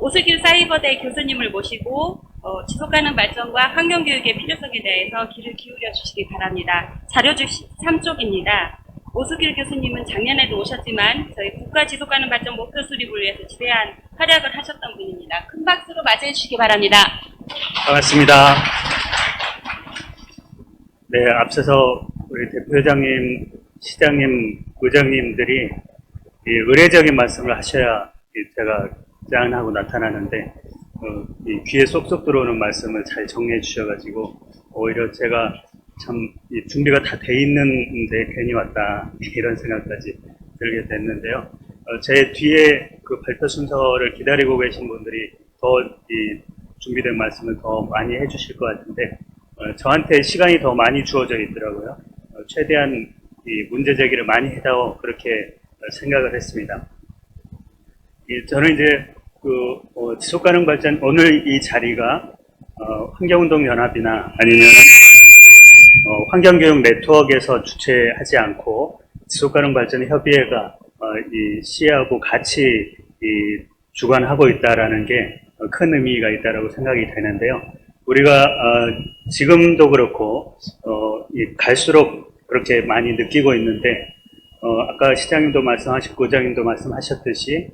오수길 사이버대 교수님을 모시고 지속가능 발전과 환경교육의 필요성에 대해서 귀를 기울여 주시기 바랍니다. 자료주시 3쪽입니다. 오수길 교수님은 작년에도 오셨지만 저희 국가 지속가능 발전 목표 수립을 위해서 지대한 활약을 하셨던 분입니다. 큰 박수로 맞이해 주시기 바랍니다. 반갑습니다. 네, 앞서서 우리 대표회장님, 시장님, 의장님들이 이 의례적인 말씀을 하셔야 제가 짠하고 나타나는데 이 귀에 쏙쏙 들어오는 말씀을 잘 정리해 주셔가지고 오히려 제가 참 준비가 다 돼 있는데 괜히 왔다 이런 생각까지 들게 됐는데요. 제 뒤에 그 발표 순서를 기다리고 계신 분들이 더 이 준비된 말씀을 더 많이 해주실 것 같은데 저한테 시간이 더 많이 주어져 있더라고요. 최대한 이 문제 제기를 많이 해다오 그렇게 생각을 했습니다. 저는 이제 지속가능 발전 오늘 이 자리가 환경운동연합이나 아니면 환경교육 네트워크에서 주최하지 않고 지속가능 발전 협의회가 이 시하고 같이 주관하고 있다라는 게 큰 의미가 있다라고 생각이 되는데요. 우리가 지금도 그렇고 갈수록 그렇게 많이 느끼고 있는데 아까 시장님도 말씀하셨고 의장님도 말씀하셨듯이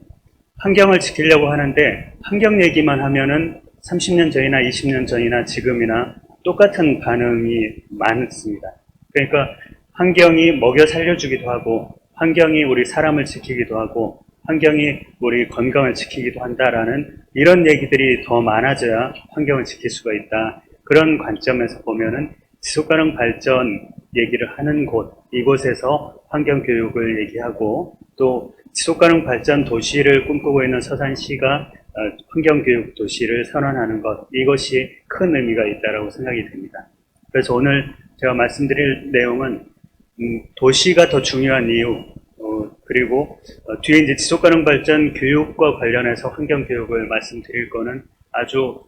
환경을 지키려고 하는데 환경 얘기만 하면은 30년 전이나 20년 전이나 지금이나 똑같은 반응이 많습니다. 그러니까 환경이 먹여 살려주기도 하고 환경이 우리 사람을 지키기도 하고 환경이 우리 건강을 지키기도 한다라는 이런 얘기들이 더 많아져야 환경을 지킬 수가 있다. 그런 관점에서 보면은 지속가능 발전 얘기를 하는 이곳에서 환경교육을 얘기하고 또 지속가능 발전 도시를 꿈꾸고 있는 서산시가 환경교육 도시를 선언하는 것, 이것이 큰 의미가 있다고 생각이 됩니다. 그래서 오늘 제가 말씀드릴 내용은 도시가 더 중요한 이유, 그리고 뒤에 이제 지속가능 발전 교육과 관련해서 환경교육을 말씀드릴 거는 아주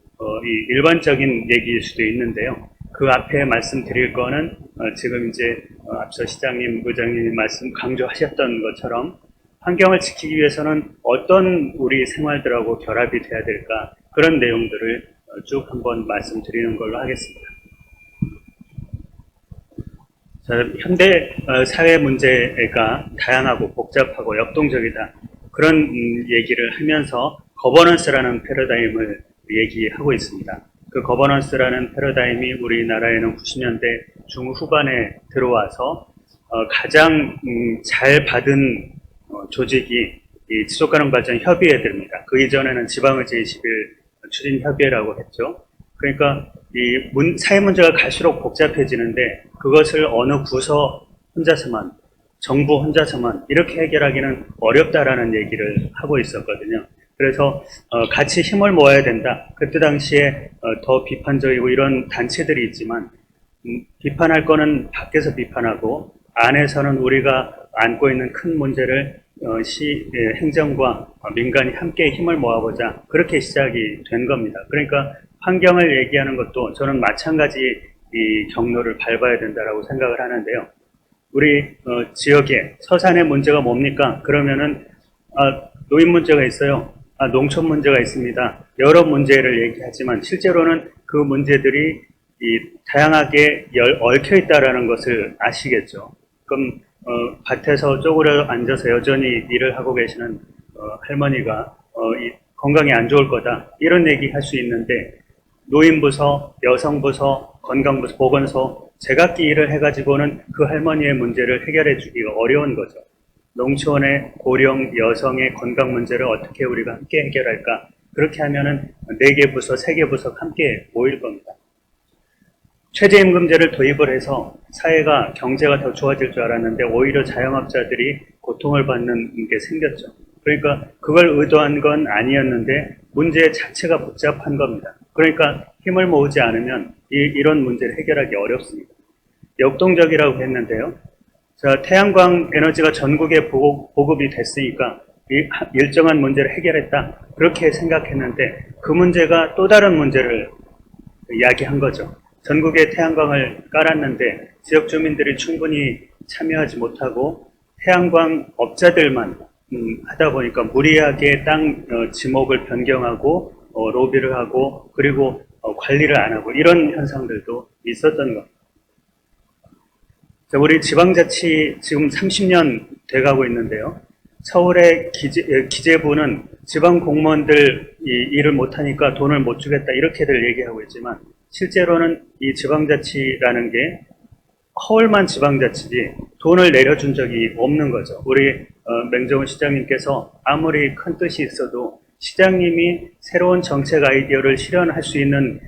일반적인 얘기일 수도 있는데요. 그 앞에 말씀드릴 거는 지금 이제 앞서 시장님, 의장님이 강조하셨던 것처럼 환경을 지키기 위해서는 어떤 우리 생활들하고 결합이 돼야 될까 그런 내용들을 쭉 한번 말씀드리는 걸로 하겠습니다. 자, 현대 사회 문제가 다양하고 복잡하고 역동적이다 그런 얘기를 하면서 거버넌스라는 패러다임을 얘기하고 있습니다. 그 거버넌스라는 패러다임이 우리나라에는 90년대 중후반에 들어와서 가장 잘 받은 조직이 이 지속가능 발전 협의회들입니다. 그 이전에는 지방의제 21 추진협의회라고 했죠. 그러니까 이 사회 문제가 갈수록 복잡해지는데 그것을 어느 부서 혼자서만, 정부 혼자서만 이렇게 해결하기는 어렵다라는 얘기를 하고 있었거든요. 그래서 같이 힘을 모아야 된다. 그때 당시에 더 비판적이고 이런 단체들이 있지만 비판할 거는 밖에서 비판하고 안에서는 우리가 안고 있는 큰 문제를 행정과 민간이 함께 힘을 모아보자 그렇게 시작이 된 겁니다. 그러니까 환경을 얘기하는 것도 저는 마찬가지 이 경로를 밟아야 된다라고 생각을 하는데요. 우리 지역에 서산의 문제가 뭡니까? 그러면은 노인 문제가 있어요. 농촌 문제가 있습니다. 여러 문제를 얘기하지만 실제로는 그 문제들이 다양하게 얽혀 있다라는 것을 아시겠죠. 그럼 밭에서 쪼그려 앉아서 여전히 일을 하고 계시는 할머니가 건강이 안 좋을 거다 이런 얘기 할 수 있는데 노인부서, 여성부서, 건강부서, 보건소 제각기 일을 해가지고는 그 할머니의 문제를 해결해 주기가 어려운 거죠. 농촌의 고령 여성의 건강 문제를 어떻게 우리가 함께 해결할까? 그렇게 하면은 4개 부서, 3개 부서 함께 모일 겁니다. 최저임금제를 도입을 해서 사회가 경제가 더 좋아질 줄 알았는데 오히려 자영업자들이 고통을 받는 게 생겼죠. 그러니까 그걸 의도한 건 아니었는데 문제 자체가 복잡한 겁니다. 그러니까 힘을 모으지 않으면 이런 문제를 해결하기 어렵습니다. 역동적이라고 했는데요. 자, 태양광 에너지가 전국에 보급이 됐으니까 일정한 문제를 해결했다. 그렇게 생각했는데 그 문제가 또 다른 문제를 이야기한 거죠. 전국에 태양광을 깔았는데 지역 주민들이 충분히 참여하지 못하고 태양광 업자들만 하다 보니까 무리하게 땅 지목을 변경하고 로비를 하고 그리고 관리를 안 하고 이런 현상들도 있었던 겁니다. 우리 지방자치 지금 30년 돼가고 있는데요. 서울의 기재부는 지방 공무원들 일을 못하니까 돈을 못 주겠다 이렇게들 얘기하고 있지만 실제로는 이 지방자치라는 게 허울만 지방자치지 돈을 내려준 적이 없는 거죠. 우리 맹정훈 시장님께서 아무리 큰 뜻이 있어도 시장님이 새로운 정책 아이디어를 실현할 수 있는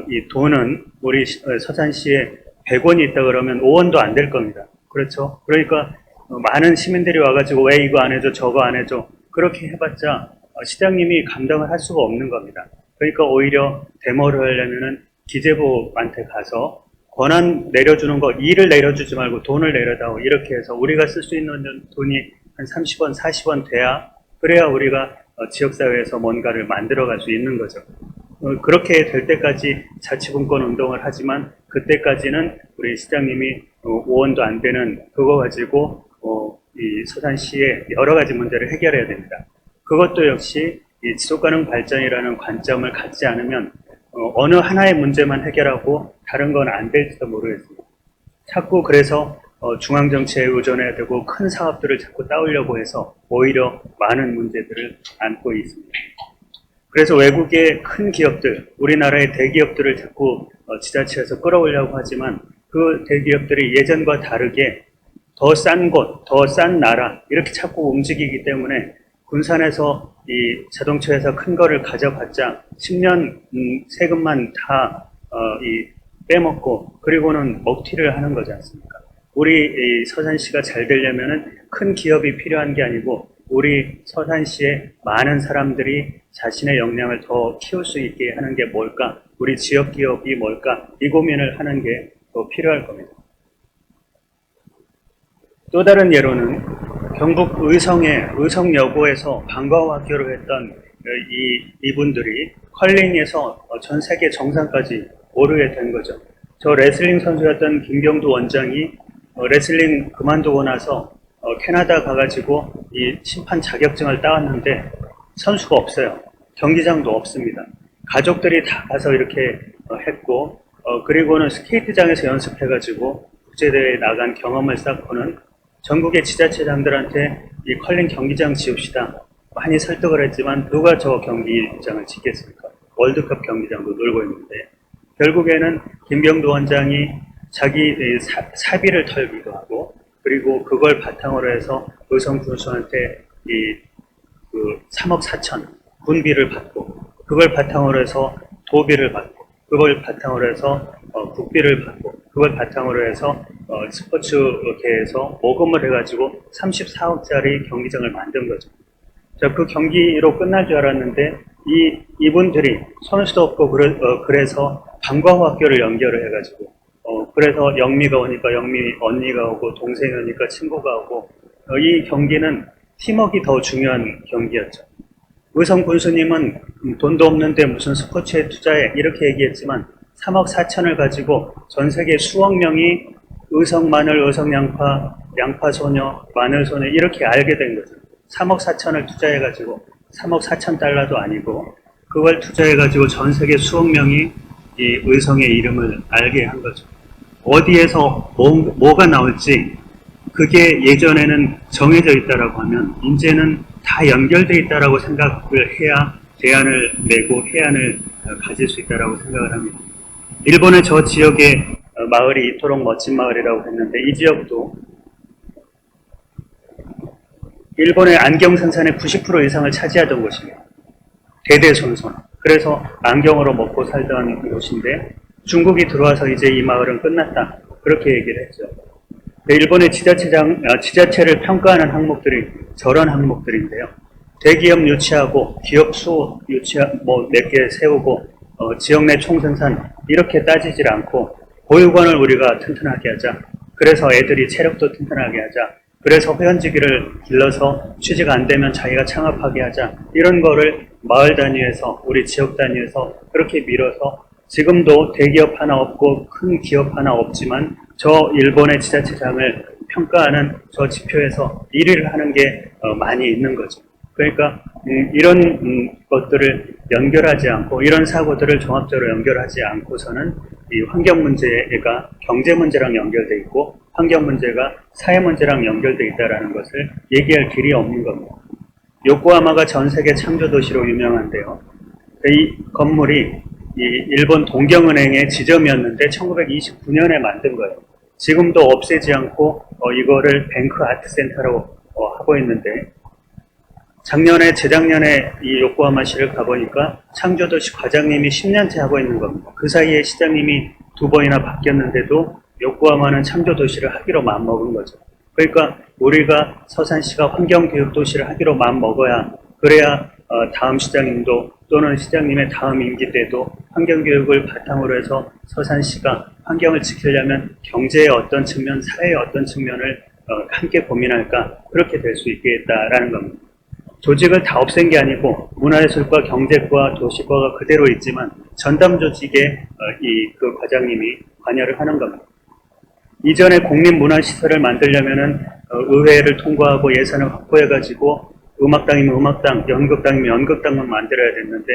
이 돈은 우리 서산시에 100원이 있다 그러면 5원도 안 될 겁니다. 그렇죠? 그러니까 많은 시민들이 와가지고 왜 이거 안 해줘 저거 안 해줘 그렇게 해봤자 시장님이 감당을 할 수가 없는 겁니다. 그러니까 오히려 데모를 하려면은 기재부한테 가서 권한 내려주는 거 일을 내려주지 말고 돈을 내려다오 이렇게 해서 우리가 쓸 수 있는 돈이 한 30원 40원 돼야 그래야 우리가 지역사회에서 뭔가를 만들어갈 수 있는 거죠. 그렇게 될 때까지 자치분권 운동을 하지만 그때까지는 우리 시장님이 5원도 안 되는 그거 가지고 이 서산시의 여러 가지 문제를 해결해야 됩니다. 그것도 역시 이 지속가능 발전이라는 관점을 갖지 않으면 어느 하나의 문제만 해결하고 다른 건 안 될지도 모르겠습니다. 자꾸 그래서 중앙정치에 의존해야 되고 큰 사업들을 자꾸 따오려고 해서 오히려 많은 문제들을 안고 있습니다. 그래서 외국의 큰 기업들, 우리나라의 대기업들을 자꾸 지자체에서 끌어오려고 하지만 그 대기업들이 예전과 다르게 더 싼 곳, 더 싼 나라 이렇게 자꾸 움직이기 때문에 군산에서 이 자동차 회사 큰 거를 가져봤자 10년 세금만 다 빼먹고 그리고는 먹튀를 하는 거지 않습니까? 우리 서산시가 잘 되려면은 큰 기업이 필요한 게 아니고 우리 서산시에 많은 사람들이 자신의 역량을 더 키울 수 있게 하는 게 뭘까? 우리 지역 기업이 뭘까? 이 고민을 하는 게 더 필요할 겁니다. 또 다른 예로는 경북 의성여고에서 방과후 학교를 했던 이분들이 컬링에서 전 세계 정상까지 오르게 된 거죠. 저 레슬링 선수였던 김경두 원장이 레슬링 그만두고 나서 캐나다 가가지고 이 심판 자격증을 따왔는데 선수가 없어요. 경기장도 없습니다. 가족들이 다 가서 이렇게 했고 그리고는 스케이트장에서 연습해가지고 국제대회에 나간 경험을 쌓고는 전국의 지자체장들한테 이 컬링 경기장 지읍시다. 많이 설득을 했지만 누가 저 경기장을 짓겠습니까? 월드컵 경기장도 놀고 있는데 결국에는 김경두 원장이 자기 사비를 털기도 하고 그리고 그걸 바탕으로 해서 의성 군수한테 3억 4천 군비를 받고 그걸 바탕으로 해서 도비를 받고 그걸 바탕으로 해서 국비를 받고 그걸 바탕으로 해서 스포츠계에서 모금을 해가지고 34억짜리 경기장을 만든 거죠. 자, 그 경기로 끝날 줄 알았는데 이분들이 선수도 없고 그래서 방과후 학교를 연결을 해가지고 그래서 영미가 오니까 영미 언니가 오고 동생이 오니까 친구가 오고 이 경기는 팀워크가 더 중요한 경기였죠. 의성 군수님은 돈도 없는데 무슨 스포츠에 투자해 이렇게 얘기했지만 3억 4천을 가지고 전 세계 수억 명이 의성 마늘, 의성 양파, 양파 소녀, 마늘 소녀 이렇게 알게 된 거죠. 3억 4천을 투자해가지고 3억 4천 달러도 아니고 그걸 투자해가지고 전 세계 수억 명이 이 의성의 이름을 알게 한 거죠. 어디에서 뭐가 나올지 그게 예전에는 정해져 있다라고 하면 이제는 다 연결돼 있다라고 생각을 해야 대안을 내고 해안을 가질 수 있다라고 생각을 합니다. 일본의 저 지역의 마을이 이토록 멋진 마을이라고 했는데 이 지역도 일본의 안경생산의 90% 이상을 차지하던 곳입니다. 대대손손. 그래서 안경으로 먹고 살던 곳인데 중국이 들어와서 이제 이 마을은 끝났다. 그렇게 얘기를 했죠. 일본의 지자체를 평가하는 항목들이 저런 항목들인데요. 대기업 유치하고 기업 수 몇 개 세우고 지역 내 총생산 이렇게 따지질 않고 보육원을 우리가 튼튼하게 하자. 그래서 애들이 체력도 튼튼하게 하자. 그래서 회원직위를 길러서 취직 안 되면 자기가 창업하게 하자. 이런 거를 마을 단위에서 우리 지역 단위에서 그렇게 밀어서 지금도 대기업 하나 없고 큰 기업 하나 없지만 저 일본의 지자체장을 평가하는 저 지표에서 1위를 하는 게 많이 있는 거죠. 그러니까 이런 것들을 연결하지 않고 이런 사고들을 종합적으로 연결하지 않고서는 이 환경 문제가 경제 문제랑 연결돼 있고 환경 문제가 사회 문제랑 연결돼 있다라는 것을 얘기할 길이 없는 겁니다. 요코하마가 전 세계 창조 도시로 유명한데요. 이 건물이 이 일본 동경은행의 지점이었는데 1929년에 만든 거예요. 지금도 없애지 않고 이거를 뱅크 아트센터로 하고 있는데 작년에 재작년에 이 요코하마시를 가보니까 창조도시 과장님이 10년째 하고 있는 겁니다. 그 사이에 시장님이 2번이나 바뀌었는데도 요코하마는 창조도시를 하기로 마음먹은 거죠. 그러니까 우리가 서산시가 환경교육도시를 하기로 마음먹어야 그래야 다음 시장님도 또는 시장님의 다음 임기 때도 환경교육을 바탕으로 해서 서산시가 환경을 지키려면 경제의 어떤 측면, 사회의 어떤 측면을 함께 고민할까 그렇게 될 수 있겠다라는 겁니다. 조직을 다 없앤 게 아니고 문화예술과 경제과 도시과가 그대로 있지만 전담 조직에 그 과장님이 관여를 하는 겁니다. 이전에 공립문화시설을 만들려면은 의회를 통과하고 예산을 확보해가지고 음악당이면 음악당, 연극당이면 연극당만 만들어야 됐는데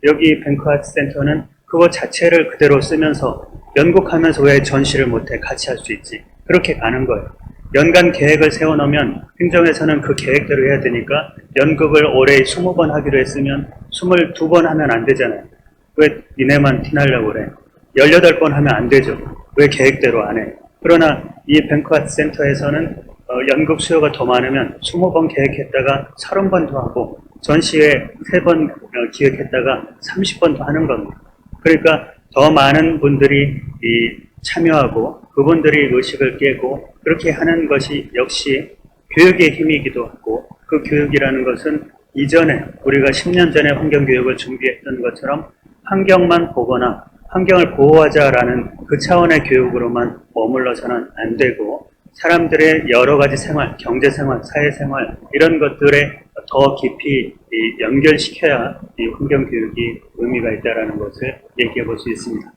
여기 뱅크아트센터는 그거 자체를 그대로 쓰면서 연극하면서 왜 전시를 못해 같이 할 수 있지 그렇게 가는 거예요. 연간 계획을 세워놓으면 행정에서는 그 계획대로 해야 되니까 연극을 올해 20번 하기로 했으면 22번 하면 안 되잖아요. 왜 니네만 티나려고 그래? 18번 하면 안 되죠. 왜 계획대로 안 해? 그러나 이 뱅크아트 센터에서는 연극 수요가 더 많으면 20번 계획했다가 30번 더 하고 전시회 3번 기획했다가 30번 더 하는 겁니다. 그러니까 더 많은 분들이 참여하고 그분들이 의식을 깨고 그렇게 하는 것이 역시 교육의 힘이기도 하고 그 교육이라는 것은 이전에 우리가 10년 전에 환경교육을 준비했던 것처럼 환경만 보거나 환경을 보호하자라는 그 차원의 교육으로만 머물러서는 안 되고 사람들의 여러 가지 생활, 경제생활, 사회생활 이런 것들에 더 깊이 연결시켜야 이 환경교육이 의미가 있다는 것을 얘기해 볼 수 있습니다.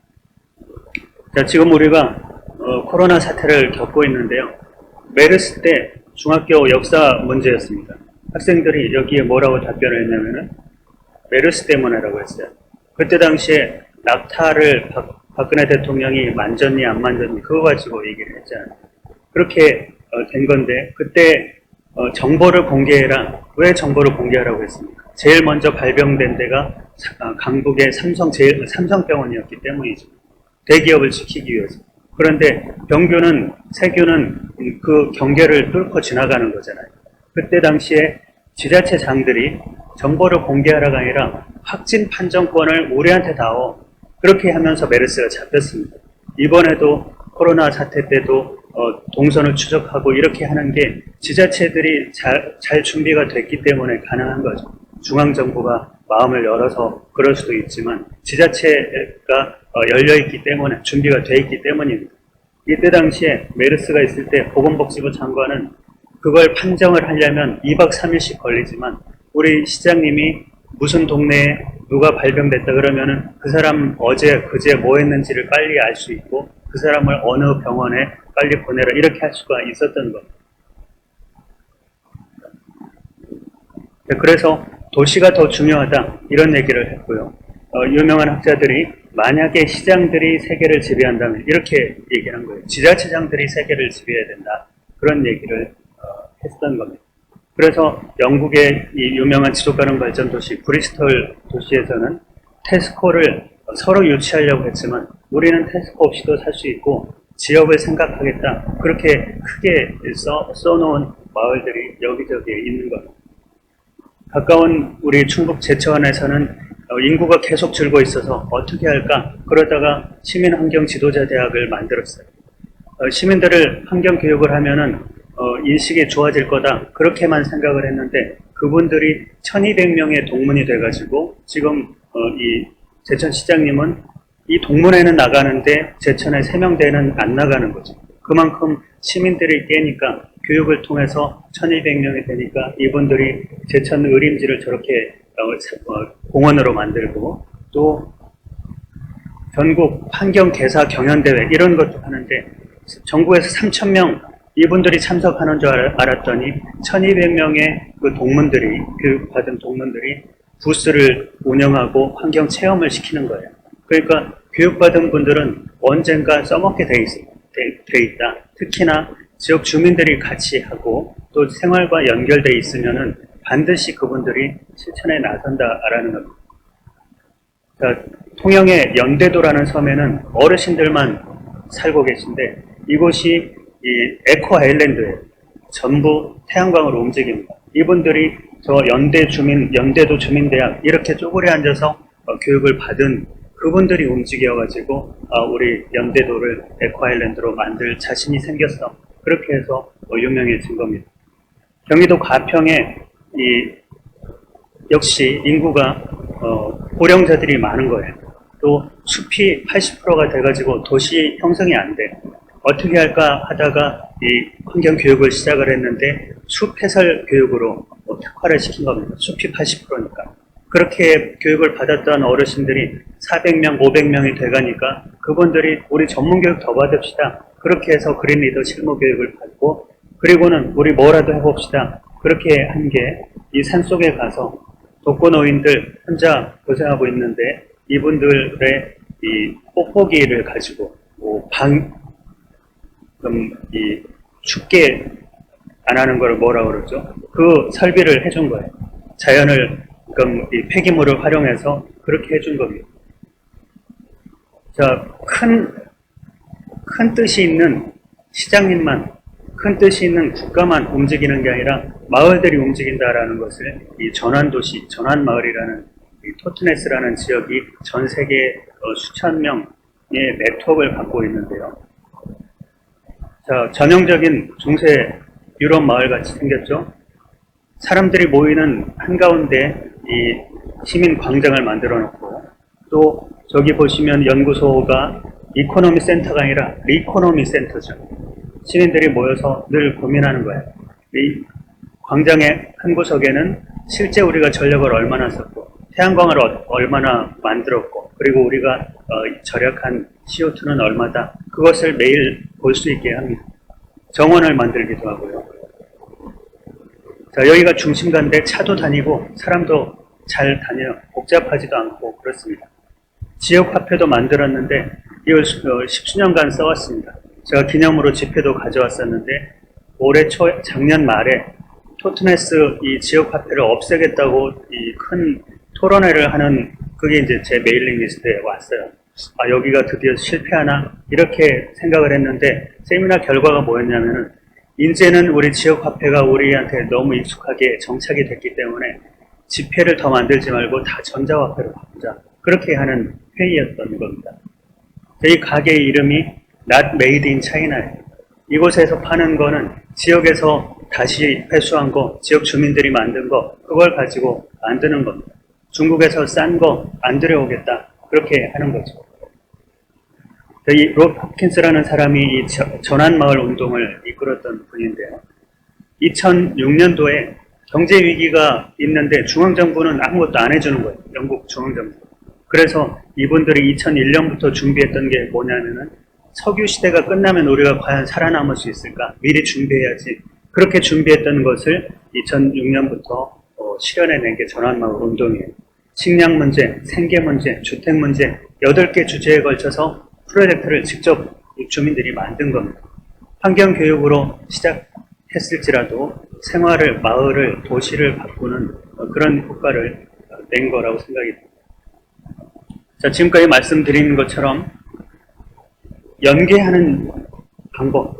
자, 지금 우리가 코로나 사태를 겪고 있는데요. 메르스 때 중학교 역사 문제였습니다. 학생들이 여기에 뭐라고 답변을 했냐면은 메르스 때문에라고 했어요. 그때 당시에 낙타를 박근혜 대통령이 만졌니 안 만졌니 그거 가지고 얘기를 했잖아요. 그렇게 된 건데 그때 정보를 공개해라. 왜 정보를 공개하라고 했습니까? 제일 먼저 발병된 데가 강북의 삼성병원이었기 때문이죠. 대기업을 지키기 위해서. 그런데 세균은 그 경계를 뚫고 지나가는 거잖아요. 그때 당시에 지자체장들이 정보를 공개하라가 아니라 확진 판정권을 우리한테 다오. 그렇게 하면서 메르스가 잡혔습니다. 이번에도 코로나 사태 때도 동선을 추적하고 이렇게 하는 게 지자체들이 잘 준비가 됐기 때문에 가능한 거죠. 중앙정부가 마음을 열어서 그럴 수도 있지만 지자체가 열려있기 때문에 준비가 돼 있기 때문입니다. 이때 당시에 메르스가 있을 때 보건복지부 장관은 그걸 판정을 하려면 2박 3일씩 걸리지만 우리 시장님이 무슨 동네에 누가 발병됐다 그러면은 그 사람 어제 그제 뭐 했는지를 빨리 알 수 있고 그 사람을 어느 병원에 빨리 보내라 이렇게 할 수가 있었던 겁니다. 그래서 도시가 더 중요하다 이런 얘기를 했고요. 유명한 학자들이 만약에 시장들이 세계를 지배한다면 이렇게 얘기한 거예요. 지자체장들이 세계를 지배해야 된다. 그런 얘기를 했던 겁니다. 그래서 영국의 이 유명한 지속가능 발전 도시 브리스톨 도시에서는 테스코를 서로 유치하려고 했지만 우리는 테스코 없이도 살 수 있고 지역을 생각하겠다. 그렇게 크게 써놓은 마을들이 여기저기에 있는 겁니다. 가까운 우리 충북 제천에서는 인구가 계속 줄고 있어서 어떻게 할까? 그러다가 시민환경지도자대학을 만들었어요. 시민들을 환경교육을 하면은 인식이 좋아질 거다. 그렇게만 생각을 했는데 그분들이 1200명의 동문이 돼가지고 지금 이 제천시장님은 이 동문회는 나가는데 제천의 세명대는 안 나가는 거죠. 그만큼 시민들이 깨니까 교육을 통해서 1200명이 되니까 이분들이 제천 의림지를 저렇게 공원으로 만들고 또 전국 환경개사 경연대회 이런 것도 하는데 전국에서 3000명 이분들이 참석하는 줄 알았더니 1200명의 그 동문들이, 교육받은 동문들이 부스를 운영하고 환경 체험을 시키는 거예요. 그러니까 교육받은 분들은 언젠가 써먹게 돼 있다. 특히나 지역 주민들이 같이 하고 또 생활과 연결돼 있으면은 반드시 그분들이 실천에 나선다라는 겁니다. 자, 통영의 연대도라는 섬에는 어르신들만 살고 계신데 이곳이 이 에코 아일랜드예요. 전부 태양광으로 움직입니다. 이분들이 저 연대도 주민대학 이렇게 쪼그려 앉아서 교육을 받은 그분들이 움직여가지고 우리 연대도를 에코 아일랜드로 만들 자신이 생겼어. 그렇게 해서 유명해진 겁니다. 경기도 가평에 역시 인구가 고령자들이 많은 거예요. 또 숲이 80%가 돼가지고 도시 형성이 안 돼. 어떻게 할까 하다가 이 환경 교육을 시작을 했는데 숲 해설 교육으로 특화를 시킨 겁니다. 숲이 80%니까. 그렇게 교육을 받았던 어르신들이 400명, 500명이 돼가니까 그분들이 우리 전문교육 더 받읍시다. 그렇게 해서 그린리더 실무 교육을 받고 그리고는 우리 뭐라도 해봅시다. 그렇게 한 게 이 산속에 가서 독거노인들 혼자 고생하고 있는데 이분들의 이 뽁뽁이를 가지고 이 춥게 안 하는 걸 뭐라 그러죠? 그 설비를 해준 거예요. 자연을 이 폐기물을 활용해서 그렇게 해준 겁니다. 자, 큰 뜻이 있는 시장님만, 큰 뜻이 있는 국가만 움직이는 게 아니라 마을들이 움직인다라는 것을 이 전환도시, 전환마을이라는 이 토트네스라는 지역이 전 세계 수천 명의 네트워크를 갖고 있는데요. 자, 전형적인 중세 유럽 마을 같이 생겼죠. 사람들이 모이는 한가운데 이 시민 광장을 만들어 놓고 또 저기 보시면 연구소가 이코노미 센터가 아니라 리코노미 센터죠. 시민들이 모여서 늘 고민하는 거예요. 이 광장의 한 구석에는 실제 우리가 전력을 얼마나 썼고 태양광을 얼마나 만들었고 그리고 우리가 절약한 CO2는 얼마다 그것을 매일 볼 수 있게 합니다. 정원을 만들기도 하고요. 자, 여기가 중심가인데 차도 다니고 사람도 잘 다녀요. 복잡하지도 않고 그렇습니다. 지역화폐도 만들었는데 이걸 10수년간 써왔습니다. 제가 기념으로 지폐도 가져왔었는데 작년 말에 토트네스 이 지역화폐를 없애겠다고 이 큰 토론회를 하는 그게 이제 제 메일링 리스트에 왔어요. 여기가 드디어 실패하나 이렇게 생각을 했는데 세미나 결과가 뭐였냐면은 이제는 우리 지역화폐가 우리한테 너무 익숙하게 정착이 됐기 때문에 지폐를 더 만들지 말고 다 전자화폐로 바꾸자. 그렇게 하는 회의였던 겁니다. 이 가게 이름이 Not Made in China예요. 이곳에서 파는 거는 지역에서 다시 회수한 거, 지역 주민들이 만든 거, 그걸 가지고 만드는 겁니다. 중국에서 싼 거 안 들여오겠다. 그렇게 하는 거죠. 이 롯 홉킨스라는 사람이 이 전환마을 운동을 이끌었던 분인데요. 2006년도에 경제 위기가 있는데 중앙정부는 아무것도 안 해주는 거예요. 영국 중앙정부. 그래서 이분들이 2001년부터 준비했던 게 뭐냐면은 석유 시대가 끝나면 우리가 과연 살아남을 수 있을까? 미리 준비해야지. 그렇게 준비했던 것을 2006년부터 실현해낸 게 전환마을 운동이에요. 식량 문제, 생계 문제, 주택 문제 8개 주제에 걸쳐서 프로젝트를 직접 주민들이 만든 겁니다. 환경교육으로 시작했을지라도 생활을, 마을을, 도시를 바꾸는 그런 효과를 낸 거라고 생각이 듭니다. 자, 지금까지 말씀드린 것처럼 연계하는 방법,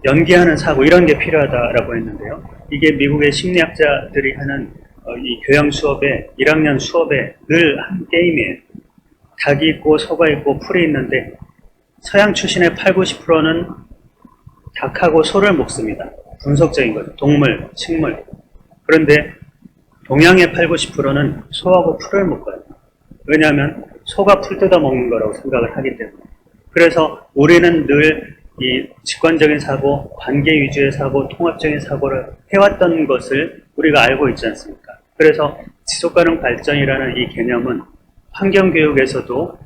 연계하는 사고 이런 게 필요하다라고 했는데요. 이게 미국의 심리학자들이 하는 이 교양 수업에 1학년 수업에 늘 한 게임이에요. 닭이 있고 소가 있고 풀이 있는데 서양 출신의 80~90%는 닭하고 소를 먹습니다. 분석적인 거죠. 동물, 식물. 그런데 동양의 80~90%는 소하고 풀을 먹어요. 왜냐하면 소가 풀 뜯어 먹는 거라고 생각을 하기 때문에. 그래서 우리는 늘 이 직관적인 사고, 관계 위주의 사고, 통합적인 사고를 해왔던 것을 우리가 알고 있지 않습니까? 그래서 지속가능 발전이라는 이 개념은 환경교육에서도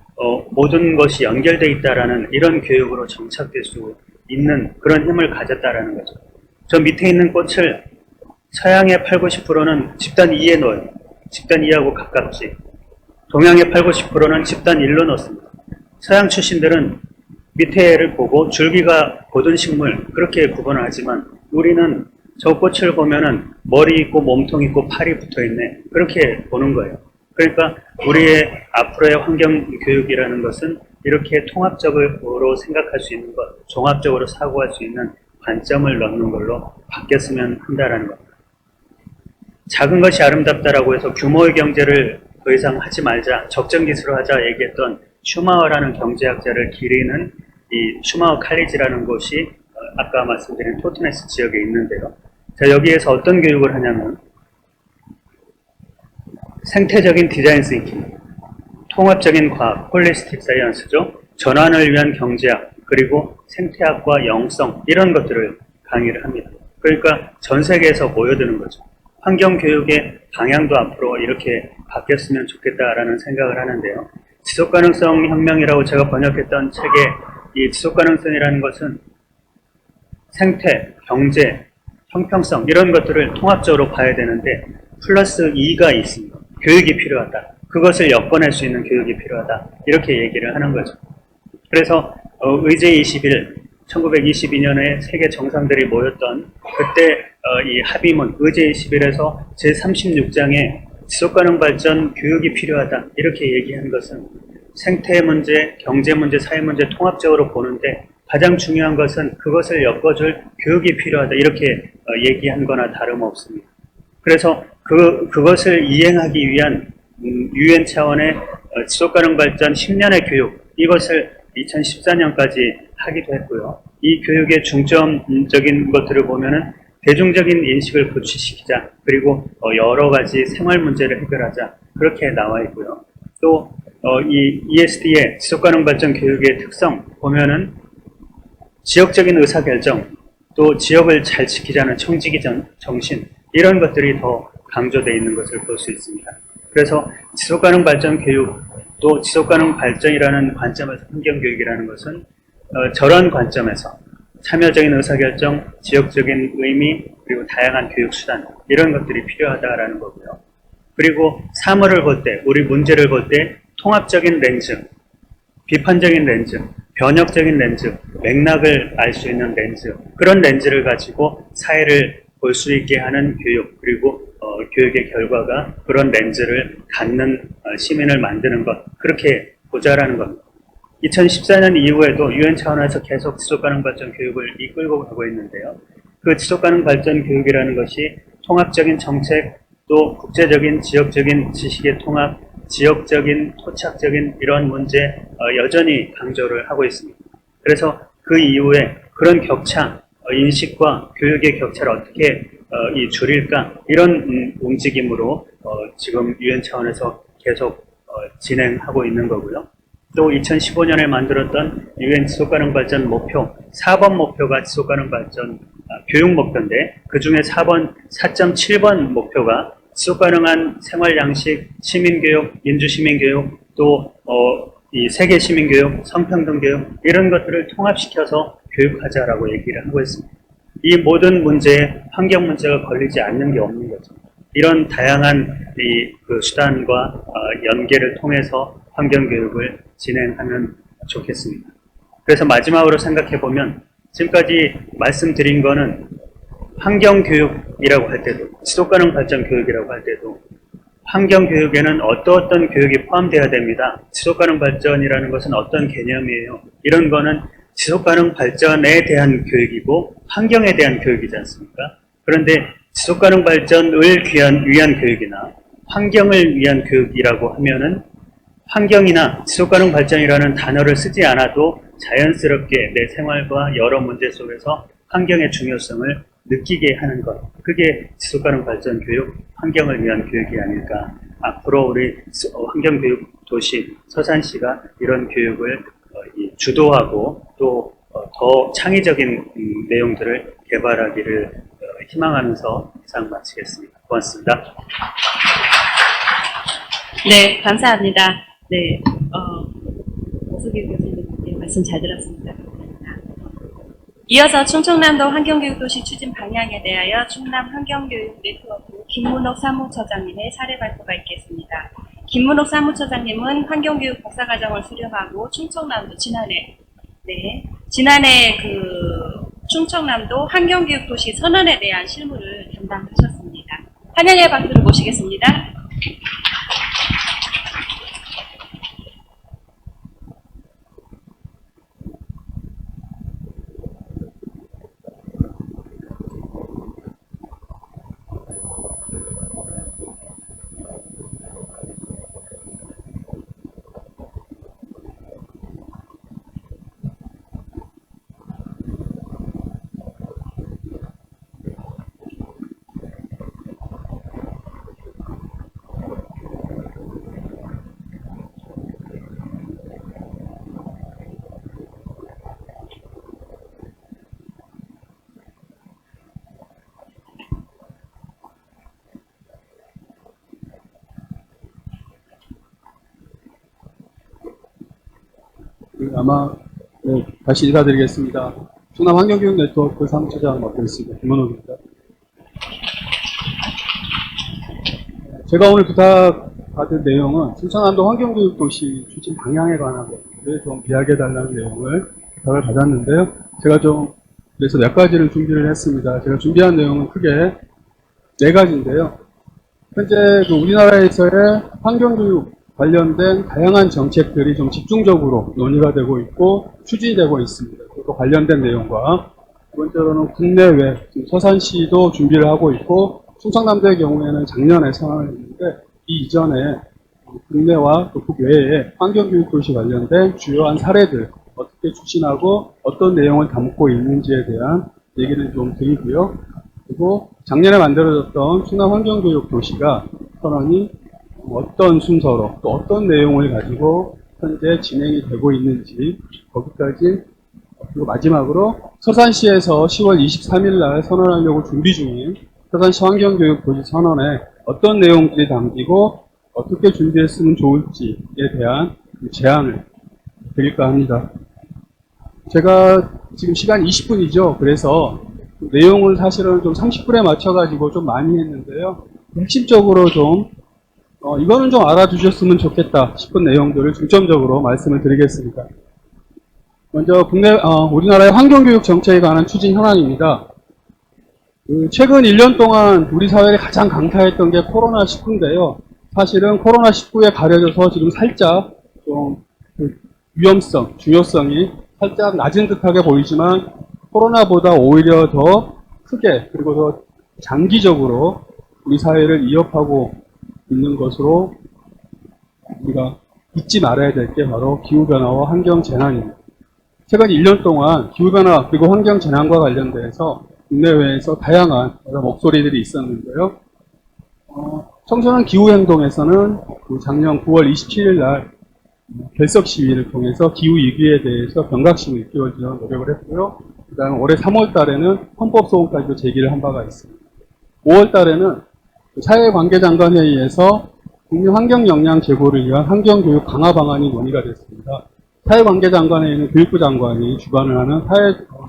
모든 것이 연결되어 있다라는 이런 교육으로 정착될 수 있는 그런 힘을 가졌다라는 거죠. 저 밑에 있는 꽃을 서양의 8, 90%는 집단 2에 넣어요. 집단 2하고 가깝지. 동양의 8, 90%는 집단 1로 넣습니다. 서양 출신들은 밑에를 보고 줄기가 고든 식물 그렇게 구분을 하지만 우리는 저 꽃을 보면은 머리 있고 몸통 있고 팔이 붙어 있네 그렇게 보는 거예요. 그러니까 우리의 앞으로의 환경 교육이라는 것은 이렇게 통합적으로 생각할 수 있는 것, 종합적으로 사고할 수 있는 관점을 넣는 걸로 바뀌었으면 한다라는 겁니다. 작은 것이 아름답다라고 해서 규모의 경제를 더 이상 하지 말자, 적정기술을 하자 얘기했던 슈마어라는 경제학자를 기리는 이 슈마어 칼리지라는 곳이 아까 말씀드린 토트네스 지역에 있는데요. 자, 여기에서 어떤 교육을 하냐면 생태적인 디자인 싱킹, 통합적인 과학, 홀리스틱 사이언스죠. 전환을 위한 경제학, 그리고 생태학과 영성 이런 것들을 강의를 합니다. 그러니까 전 세계에서 모여드는 거죠. 환경교육의 방향도 앞으로 이렇게 바뀌었으면 좋겠다라는 생각을 하는데요. 지속가능성 혁명이라고 제가 번역했던 책에 이 지속가능성이라는 것은 생태, 경제, 형평성 이런 것들을 통합적으로 봐야 되는데 플러스 2가 있습니다. 교육이 필요하다. 그것을 엮어낼 수 있는 교육이 필요하다. 이렇게 얘기를 하는 거죠. 그래서 의제21 1922년에 세계 정상들이 모였던 그때 이 합의문 의제21에서 제36장에 지속가능 발전 교육이 필요하다 이렇게 얘기한 것은 생태 문제, 경제 문제, 사회 문제 통합적으로 보는데 가장 중요한 것은 그것을 엮어줄 교육이 필요하다 이렇게 얘기한 거나 다름없습니다. 그래서 그것을 이행하기 위한 UN 차원의 지속가능 발전 10년의 교육 이것을 2014년까지 하기도 했고요. 이 교육의 중점적인 것들을 보면은 대중적인 인식을 구축시키자 그리고 여러 가지 생활 문제를 해결하자 그렇게 나와 있고요. 또 이 ESD의 지속가능 발전 교육의 특성 보면은 지역적인 의사결정 또 지역을 잘 지키자는 청지기 정신 이런 것들이 더 강조되어 있는 것을 볼 수 있습니다. 그래서 지속가능 발전 교육 또 지속가능 발전이라는 관점에서 환경교육이라는 것은 저런 관점에서 참여적인 의사결정, 지역적인 의미, 그리고 다양한 교육수단 이런 것들이 필요하다라는 거고요. 그리고 사물을 볼 때, 우리 문제를 볼 때 통합적인 렌즈, 비판적인 렌즈, 변혁적인 렌즈, 맥락을 알 수 있는 렌즈 그런 렌즈를 가지고 사회를 볼 수 있게 하는 교육 그리고 교육의 결과가 그런 렌즈를 갖는 시민을 만드는 것 그렇게 보자라는 겁니다. 2014년 이후에도 UN 차원에서 계속 지속가능 발전 교육을 이끌고 가고 있는데요. 그 지속가능 발전 교육이라는 것이 통합적인 정책 또 국제적인 지역적인 지식의 통합 지역적인 토착적인 이런 문제 여전히 강조를 하고 있습니다. 그래서 그 이후에 그런 격차 인식과 교육의 격차를 어떻게 줄일까 이런 움직임으로 지금 UN 차원에서 계속 진행하고 있는 거고요. 또 2015년에 만들었던 UN 지속가능 발전 목표 4번 목표가 지속가능 발전 교육 목표인데 그 중에 4.7번 목표가 지속가능한 생활 양식, 시민교육, 민주시민교육, 또 이 세계 시민교육, 성평등 교육 이런 것들을 통합시켜서 교육하자라고 얘기를 하고 있습니다. 이 모든 문제에 환경 문제가 걸리지 않는 게 없는 거죠. 이런 다양한 그 수단과 연계를 통해서 환경 교육을 진행하면 좋겠습니다. 그래서 마지막으로 생각해 보면 지금까지 말씀드린 거는 환경 교육이라고 할 때도 지속가능 발전 교육이라고 할 때도 환경 교육에는 어떤 교육이 포함되어야 됩니다. 지속가능 발전이라는 것은 어떤 개념이에요? 이런 거는 지속가능 발전에 대한 교육이고 환경에 대한 교육이지 않습니까? 그런데 지속가능 발전을 위한 교육이나 환경을 위한 교육이라고 하면은 환경이나 지속가능 발전이라는 단어를 쓰지 않아도 자연스럽게 내 생활과 여러 문제 속에서 환경의 중요성을 느끼게 하는 것. 그게 지속가능 발전 교육, 환경을 위한 교육이 아닐까. 앞으로 우리 환경교육 도시 서산시가 이런 교육을 주도하고 또 더 창의적인 내용들을 개발하기를 희망하면서 이상 마치겠습니다. 고맙습니다. 네, 감사합니다. 네, 오수길 교수님 말씀 잘 들었습니다. 이어서 충청남도 환경교육도시 추진 방향에 대하여 충남 환경교육 네트워크 김문옥 사무처장님의 사례 발표가 있겠습니다. 김문옥 사무처장님은 환경교육 박사과정을 수료하고 충청남도 지난해 충청남도 환경교육도시 선언에 대한 실무를 담당하셨습니다. 환영의 박수를 모시겠습니다. 다시 인사드리겠습니다. 충남 환경교육 네트워크 사무처장 맡고 있습니다. 김문옥입니다. 제가 오늘 부탁받은 내용은 충청남도 환경교육도시 추진 방향에 관한 것들을 좀 이야기해달라는 내용을 부탁을 받았는데요. 제가 그래서 몇 가지를 준비를 했습니다. 제가 준비한 내용은 크게 4가지인데요. 현재 우리나라에서의 환경교육 관련된 다양한 정책들이 좀 집중적으로 논의가 되고 있고 추진되고 있습니다. 또 관련된 내용과 두 번째로는 국내외 서산시도 준비를 하고 있고 충청남도의 경우에는 작년에 선언을 했는데 이 이전에 국내와 또 국외에 환경교육도시 관련된 주요한 사례들 어떻게 추진하고 어떤 내용을 담고 있는지에 대한 얘기를 좀 드리고요. 그리고 작년에 만들어졌던 충남 환경교육도시가 선언이 어떤 순서로 또 어떤 내용을 가지고 현재 진행이 되고 있는지 거기까지, 그리고 마지막으로 서산시에서 10월 23일 날 선언하려고 준비 중인 서산시 환경교육도시 선언에 어떤 내용들이 담기고 어떻게 준비했으면 좋을지에 대한 제안을 드릴까 합니다. 제가 지금 시간 20분이죠. 그래서 내용을 사실은 좀 30분에 맞춰가지고 좀 많이 했는데요. 핵심적으로 이거는 좀 알아두셨으면 좋겠다 싶은 내용들을 중점적으로 말씀을 드리겠습니다. 먼저 우리나라의 환경교육 정책에 관한 추진 현황입니다. 최근 1년 동안 우리 사회를 가장 강타했던 게 코로나19인데요. 사실은 코로나19에 가려져서 지금 살짝 위험성, 중요성이 살짝 낮은 듯하게 보이지만 코로나보다 오히려 더 크게 그리고 더 장기적으로 우리 사회를 위협하고 있는 것으로 우리가 잊지 말아야 될 게 바로 기후변화와 환경재난입니다. 최근 1년 동안 기후변화 그리고 환경재난과 관련돼서 국내외에서 다양한 여러 목소리들이 있었는데요. 청소년 기후행동에서는 작년 9월 27일 날 결석 시위를 통해서 기후위기에 대해서 경각심을 일깨워주는 노력을 했고요. 그 다음 올해 3월 달에는 헌법소원까지도 제기를 한 바가 있습니다. 5월 달에는 사회관계장관회의에서 국민 환경 역량 제고를 위한 환경교육 강화 방안이 논의가 됐습니다. 사회관계장관회의는 교육부 장관이 주관을 하는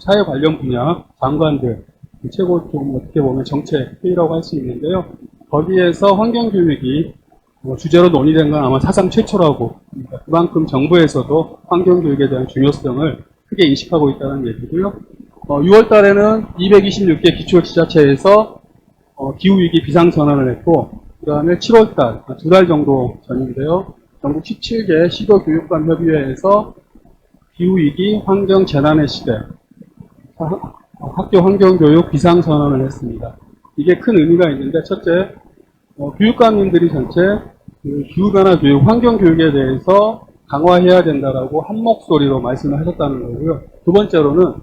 사회 관련 분야 장관들 최고 어떻게 보면 정책 회의라고 할 수 있는데요. 거기에서 환경교육이 주제로 논의된 건 아마 사상 최초라고, 그만큼 정부에서도 환경교육에 대한 중요성을 크게 인식하고 있다는 얘기고요. 6월 달에는 226개 기초지자체에서 기후위기 비상선언을 했고, 그 다음에 7월달, 2달 정도 전인데요. 전국 17개 시도교육감 협의회에서 기후위기 환경재난의 시대, 학교 환경교육 비상선언을 했습니다. 이게 큰 의미가 있는데, 첫째, 교육감님들이 전체 기후변화 교육, 환경교육에 대해서 강화해야 된다라고 한 목소리로 말씀을 하셨다는 거고요. 두 번째로는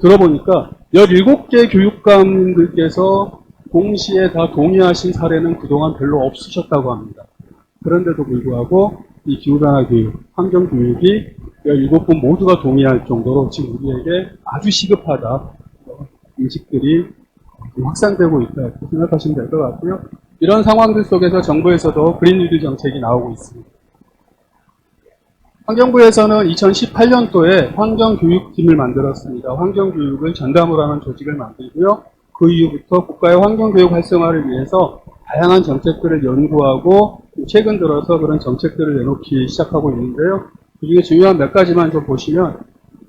들어보니까 17개 교육감님들께서 동시에 다 동의하신 사례는 그동안 별로 없으셨다고 합니다. 그런데도 불구하고 이 기후변화 교육, 환경교육이 17분 모두가 동의할 정도로 지금 우리에게 아주 시급하다 인식들이 확산되고 있다 이렇게 생각하시면 될 것 같고요. 이런 상황들 속에서 정부에서도 그린 뉴딜 정책이 나오고 있습니다. 환경부에서는 2018년도에 환경교육팀을 만들었습니다. 환경교육을 전담으로 하는 조직을 만들고요. 그 이후부터 국가의 환경교육 활성화를 위해서 다양한 정책들을 연구하고 최근 들어서 그런 정책들을 내놓기 시작하고 있는데요. 그중에 중요한 몇 가지만 좀 보시면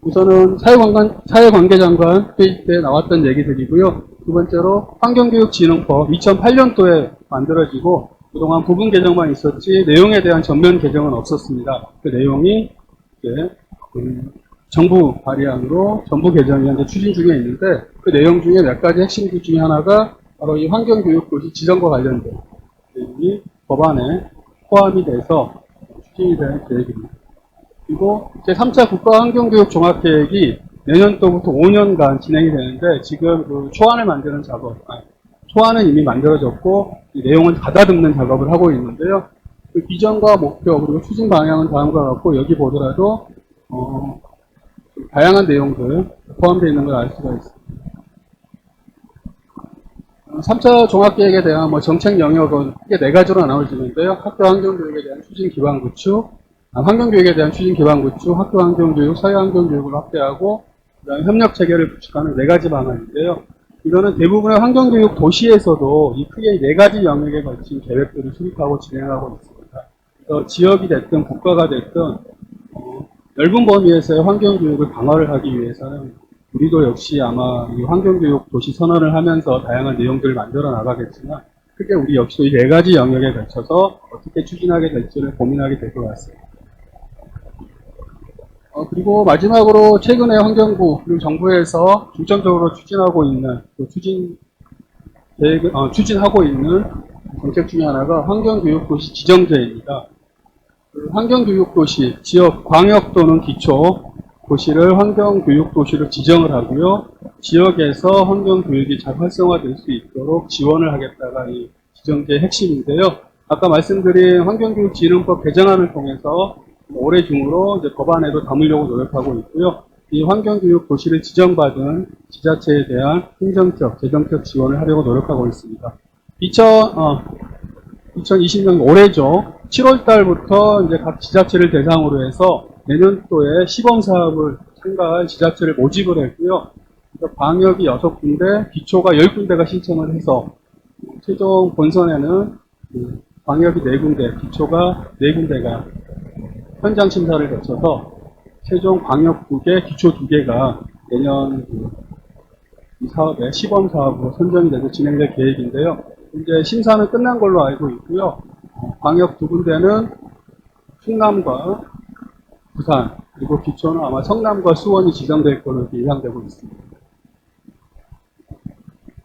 우선은 사회관계장관 회의 때 나왔던 얘기들이고요. 두 번째로 환경교육진흥법 2008년도에 만들어지고 그동안 부분 개정만 있었지 내용에 대한 전면 개정은 없었습니다. 그 내용이 이제 정부 발의안으로 전부 개정이 현재 추진 중에 있는데 그 내용 중에 몇 가지 핵심들 중에 하나가 바로 이 환경교육도시 지정과 관련된 내용이 법안에 포함이 돼서 추진이 될 계획입니다. 그리고 제3차 국가환경교육 종합계획이 내년도부터 5년간 진행이 되는데 지금 그 초안을 만드는 작업, 초안은 이미 만들어졌고 이 내용은 가다듬는 작업을 하고 있는데요. 그 비전과 목표 그리고 추진 방향은 다음과 같고 여기 보더라도 다양한 내용들 포함되어 있는 걸 알 수가 있습니다. 3차 종합계획에 대한 정책 영역은 크게 4가지로 나눠지는데요. 학교 환경교육에 대한 추진 기반 구축, 환경교육에 대한 추진 기반 구축, 학교 환경교육, 사회 환경교육을 확대하고 그다음에 협력 체계를 구축하는 4가지 방안인데요. 이거는 대부분의 환경교육 도시에서도 이 크게 4가지 영역에 걸친 계획들을 수립하고 진행하고 있습니다. 그래서 지역이 됐든 국가가 됐든 넓은 범위에서의 환경교육을 강화를 하기 위해서는 우리도 역시 아마 이 환경교육 도시 선언을 하면서 다양한 내용들을 만들어 나가겠지만 크게 우리 역시도 이 4가지 영역에 걸쳐서 어떻게 추진하게 될지를 고민하게 될 것 같습니다. 그리고 마지막으로 최근에 환경부 그리고 정부에서 중점적으로 추진하고 있는 추진하고 있는 정책 중에 하나가 환경교육도시 지정제입니다. 환경교육도시, 지역, 광역 또는 기초 도시를 환경교육도시로 지정을 하고요. 지역에서 환경교육이 잘 활성화될 수 있도록 지원을 하겠다가 이 지정제의 핵심인데요. 아까 말씀드린 환경교육진흥법 개정안을 통해서 올해 중으로 이제 법안에도 담으려고 노력하고 있고요. 이 환경교육 도시를 지정받은 지자체에 대한 행정적, 재정적 지원을 하려고 노력하고 있습니다. 2020년 올해죠. 7월 달부터 이제 각 지자체를 대상으로 해서 내년도에 시범 사업을 참가할 지자체를 모집을 했고요. 광역이 6군데, 기초가 10군데가 신청을 해서 최종 본선에는 광역이 4군데, 기초가 4군데가 현장 심사를 거쳐서 최종 광역 2개, 기초 2개가 내년 이 사업의 시범 사업으로 선정이 돼서 진행될 계획인데요. 이제 심사는 끝난 걸로 알고 있고요. 광역 2군데는 충남과 부산, 그리고 기초는 아마 성남과 수원이 지정될 걸로 예상되고 있습니다.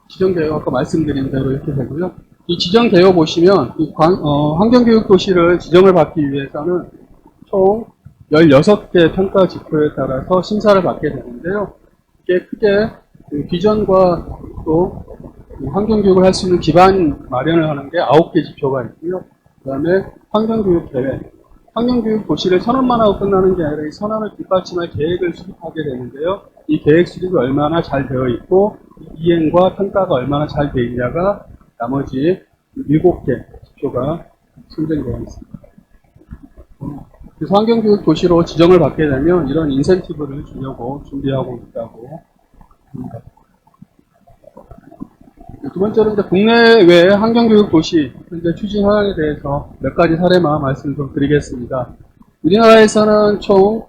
지정계획 아까 말씀드린 대로 이렇게 되고요. 이 지정계획 보시면 이 환경교육도시를 지정을 받기 위해서는 총 16개 평가 지표에 따라서 심사를 받게 되는데요. 이게 크게 비전과 또 환경교육을 할 수 있는 기반 마련을 하는 게 9개 지표가 있고요. 그 다음에 환경교육 계획. 환경교육 도시를 선언만 하고 끝나는 게 아니라 이 선언을 뒷받침할 계획을 수립하게 되는데요. 이 계획 수립이 얼마나 잘 되어 있고 이행과 평가가 얼마나 잘 되어 있냐가 나머지 7개 지표가 선정되어 있습니다. 그래서 환경교육 도시로 지정을 받게 되면 이런 인센티브를 주려고 준비하고 있다고 합니다. 두 번째로 이제 국내외 환경교육 도시 현재 추진 현황에 대해서 몇 가지 사례만 말씀 좀 드리겠습니다. 우리나라에서는 총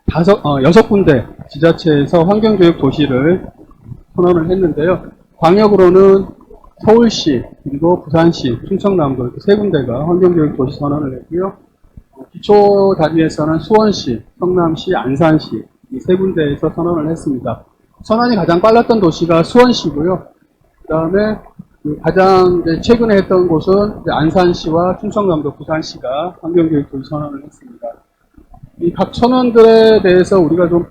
6군데 지자체에서 환경교육 도시를 선언을 했는데요. 광역으로는 서울시, 그리고 부산시, 충청남도 이렇게 3군데가 환경교육 도시 선언을 했고요. 기초 단위에서는 수원시, 성남시, 안산시 이 3군데에서 선언을 했습니다. 선언이 가장 빨랐던 도시가 수원시고요. 그 다음에 가장 최근에 했던 곳은 안산시와 충청남도, 부산시가 환경교육 도시 선언을 했습니다. 이 각 선언들에 대해서 우리가 좀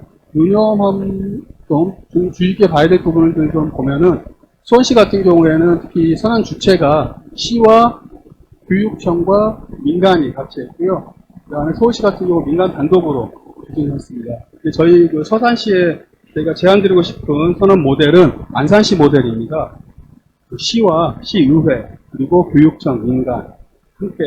좀 주의 깊게 봐야 될 부분을 좀 보면은 수원시 같은 경우에는 특히 선언 주체가 시와 교육청과 민간이 같이 했고요. 그 다음에 서울시 같은 경우 민간 단독으로 추진했습니다. 저희 서산시에 저희가 제안드리고 싶은 선언 모델은 안산시 모델입니다. 시와 시의회 그리고 교육청, 민간 함께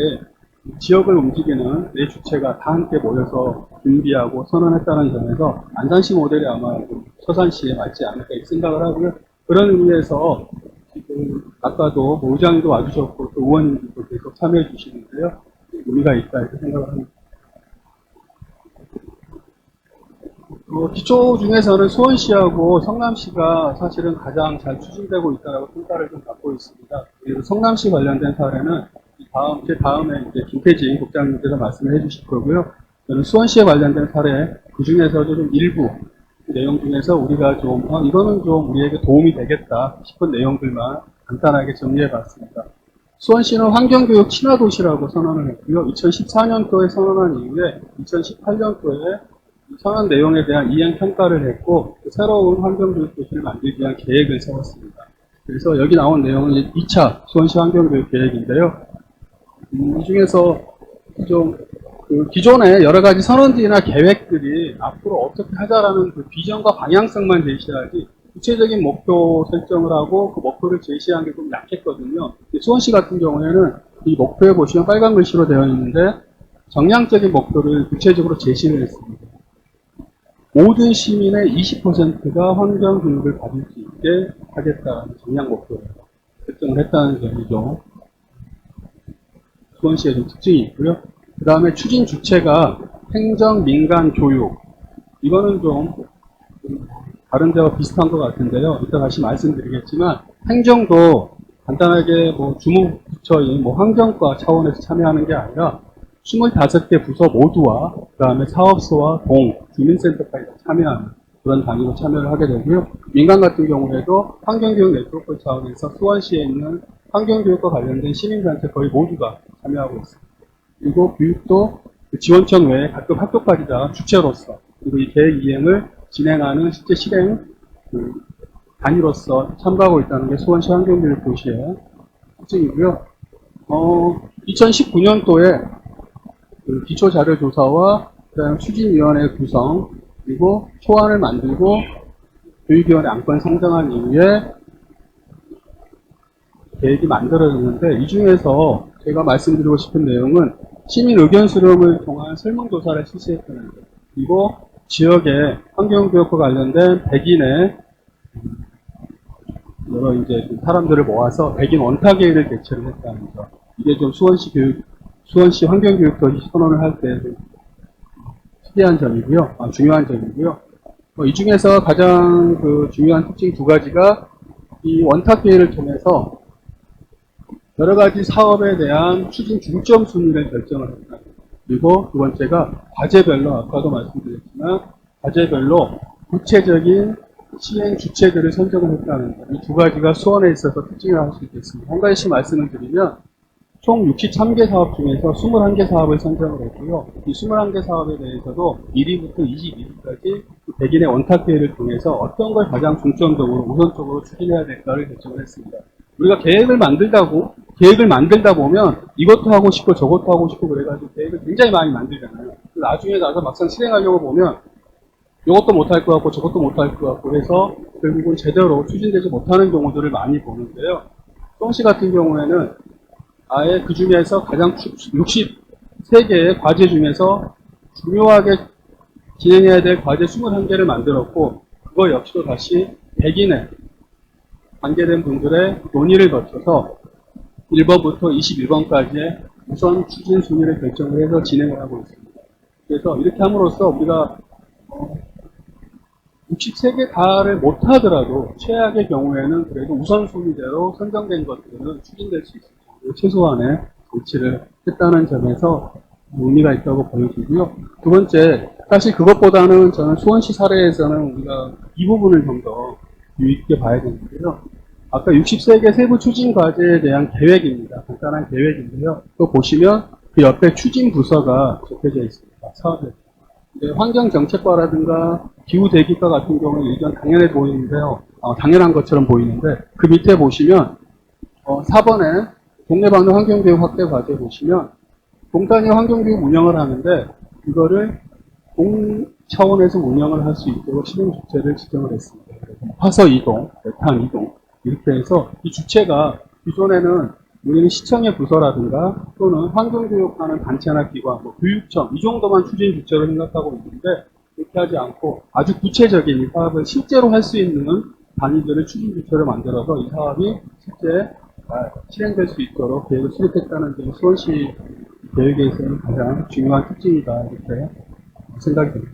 지역을 움직이는 네 주체가 다 함께 모여서 준비하고 선언했다는 점에서 안산시 모델이 아마 좀 서산시에 맞지 않을까 이렇게 생각을 하고요. 그런 의미에서 지금 아까도 뭐 의장님도 와주셨고 또 의원님도 계속 참여해 주시는데요. 의미가 있다 이렇게 생각을 합니다. 기초 중에서는 수원시하고 성남시가 사실은 가장 잘 추진되고 있다고 평가를 좀 받고 있습니다. 그리고 성남시 관련된 사례는 제 다음에 이제 김태진 국장님께서 말씀을 해주실 거고요. 저는 수원시에 관련된 사례, 그 중에서도 좀 일부 내용 중에서 우리가 좀, 이거는 좀 우리에게 도움이 되겠다 싶은 내용들만 간단하게 정리해 봤습니다. 수원시는 환경교육 친화도시라고 선언을 했고요. 2014년도에 선언한 이후에 2018년도에 선언 내용에 대한 이행 평가를 했고 새로운 환경교육 도시를 만들기 위한 계획을 세웠습니다. 그래서 여기 나온 내용은 2차 수원시 환경교육 계획인데요. 이 중에서 좀 기존의 여러 가지 선언들이나 계획들이 앞으로 어떻게 하자라는 그 비전과 방향성만 제시하지 구체적인 목표 설정을 하고 그 목표를 제시한 게 좀 약했거든요. 수원시 같은 경우에는 이 목표에 보시면 빨간 글씨로 되어 있는데 정량적인 목표를 구체적으로 제시를 했습니다. 모든 시민의 20%가 환경 교육을 받을 수 있게 하겠다는 정량 목표를 설정을 했다는 점이죠. 수원시의 좀 특징이 있고요. 그 다음에 추진 주체가 행정, 민간, 교육. 이거는 좀 다른 데와 비슷한 것 같은데요. 이따 다시 말씀드리겠지만 행정도 간단하게 뭐 주무부처인 뭐 환경과 차원에서 참여하는 게 아니라 25개 부서 모두와 그 다음에 사업소와 동, 주민센터까지 참여하는 그런 단위로 참여를 하게 되고요. 민간 같은 경우에도 환경교육 네트워크 차원에서 수원시에 있는 환경교육과 관련된 시민단체 거의 모두가 참여하고 있습니다. 그리고 교육도 지원청 외에 각급 학교까지 다 주체로서 그리고 이 계획 이행을 진행하는 실제 실행 단위로서 참가하고 있다는 게 수원시 환경교육 도시의 특징이고요. 2019년도에 기초자료조사와 그다음 추진위원회 구성 그리고 초안을 만들고 교육위원회 안건 상정한 이후에 계획이 만들어졌는데 이 중에서 제가 말씀드리고 싶은 내용은 시민 의견 수렴을 통한 설문조사를 실시했다는 것 그리고 지역의 환경교육과 관련된 100인의 여러 이제 사람들을 모아서 100인 원탁회의를 개최를 했다는 것 이게 좀 수원시 환경교육도시 선언을 할 때 특이한 점이고요. 중요한 점이고요. 이 중에서 가장 중요한 특징 두 가지가 이 원탁회의를 통해서 여러 가지 사업에 대한 추진 중점 순위를 결정을 했다. 그리고 두 번째가 과제별로 아까도 말씀드렸지만 과제별로 구체적인 시행 주체들을 선정을 했다는 것. 이 두 가지가 수원에 있어서 특징을 할 수 있겠습니다. 한 가지씩 말씀을 드리면 총 63개 사업 중에서 21개 사업을 선정을 했고요. 이 21개 사업에 대해서도 1위부터 22위까지 100인의 원탁회의를 통해서 어떤 걸 가장 중점적으로 우선적으로 추진해야 될까를 결정을 했습니다. 우리가 계획을 만들다 보면 이것도 하고 싶고 저것도 하고 싶고 그래가지고 계획을 굉장히 많이 만들잖아요. 나중에 가서 막상 실행하려고 보면 이것도 못할 것 같고 저것도 못할 것 같고 해서 결국은 제대로 추진되지 못하는 경우들을 많이 보는데요. 수원시 같은 경우에는 아예 그 중에서 가장 63개의 과제 중에서 중요하게 진행해야 될 과제 21개를 만들었고 그거 역시도 다시 100인의 관계된 분들의 논의를 거쳐서 1번부터 21번까지의 우선 추진 순위를 결정을 해서 진행을 하고 있습니다. 그래서 이렇게 함으로써 우리가 63개 다를 못하더라도 최악의 경우에는 그래도 우선순위대로 선정된 것들은 추진될 수 있습니다. 최소한의 조치를 했다는 점에서 의미가 있다고 보여지고요. 두 번째, 사실 그것보다는 저는 수원시 사례에서는 우리가 이 부분을 좀 더 유의깊게 봐야 되는데요. 아까 63개 세부 추진 과제에 대한 계획입니다. 간단한 계획인데요. 또 보시면 그 옆에 추진 부서가 적혀져 있습니다. 사업에. 환경정책과라든가 기후대기과 같은 경우는 일견 당연해 보이는데요. 당연한 것처럼 보이는데 그 밑에 보시면 4번에 동네방네 환경교육 확대 과제 보시면 동단위 환경교육 운영을 하는데 이거를 동 차원에서 운영을 할 수 있도록 실행 주체를 지정을 했습니다. 화서 이동, 메탄 이동 이렇게 해서 이 주체가 기존에는 우리는 시청의 부서라든가 또는 환경교육하는 단체나 기관, 뭐 교육청 이 정도만 추진 주체로 생각하고 있는데 그렇게 하지 않고 아주 구체적인 이 사업을 실제로 할 수 있는 단위들을 추진 주체로 만들어서 이 사업이 실제 실행될 수 있도록 계획을 수립했다는 점이 수원시 계획에서는 가장 중요한 특징이다 이렇게 생각이 듭니다.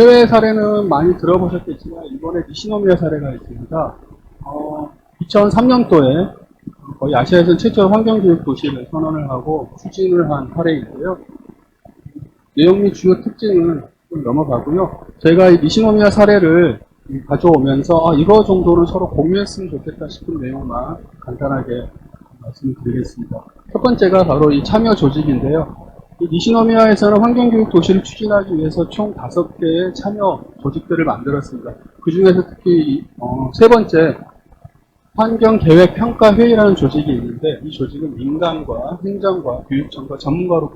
해외 사례는 많이 들어보셨겠지만 이번에 니시노미아 사례가 있습니다. 2003년도에 거의 아시아에서 최초 환경교육 도시를 선언을 하고 추진을 한 사례인데요. 내용 및 주요 특징은 좀 넘어가고요. 제가 이 니시노미아 사례를 가져오면서 이거 정도는 서로 공유했으면 좋겠다 싶은 내용만 간단하게 말씀을 드리겠습니다. 첫 번째가 바로 이 참여 조직인데요. 이 니시노미아에서는 환경교육 도시를 추진하기 위해서 총 5개의 참여 조직들을 만들었습니다. 그 중에서 특히 세 번째 환경계획평가회의라는 조직이 있는데 이 조직은 민간과 행정과 교육청과 전문가로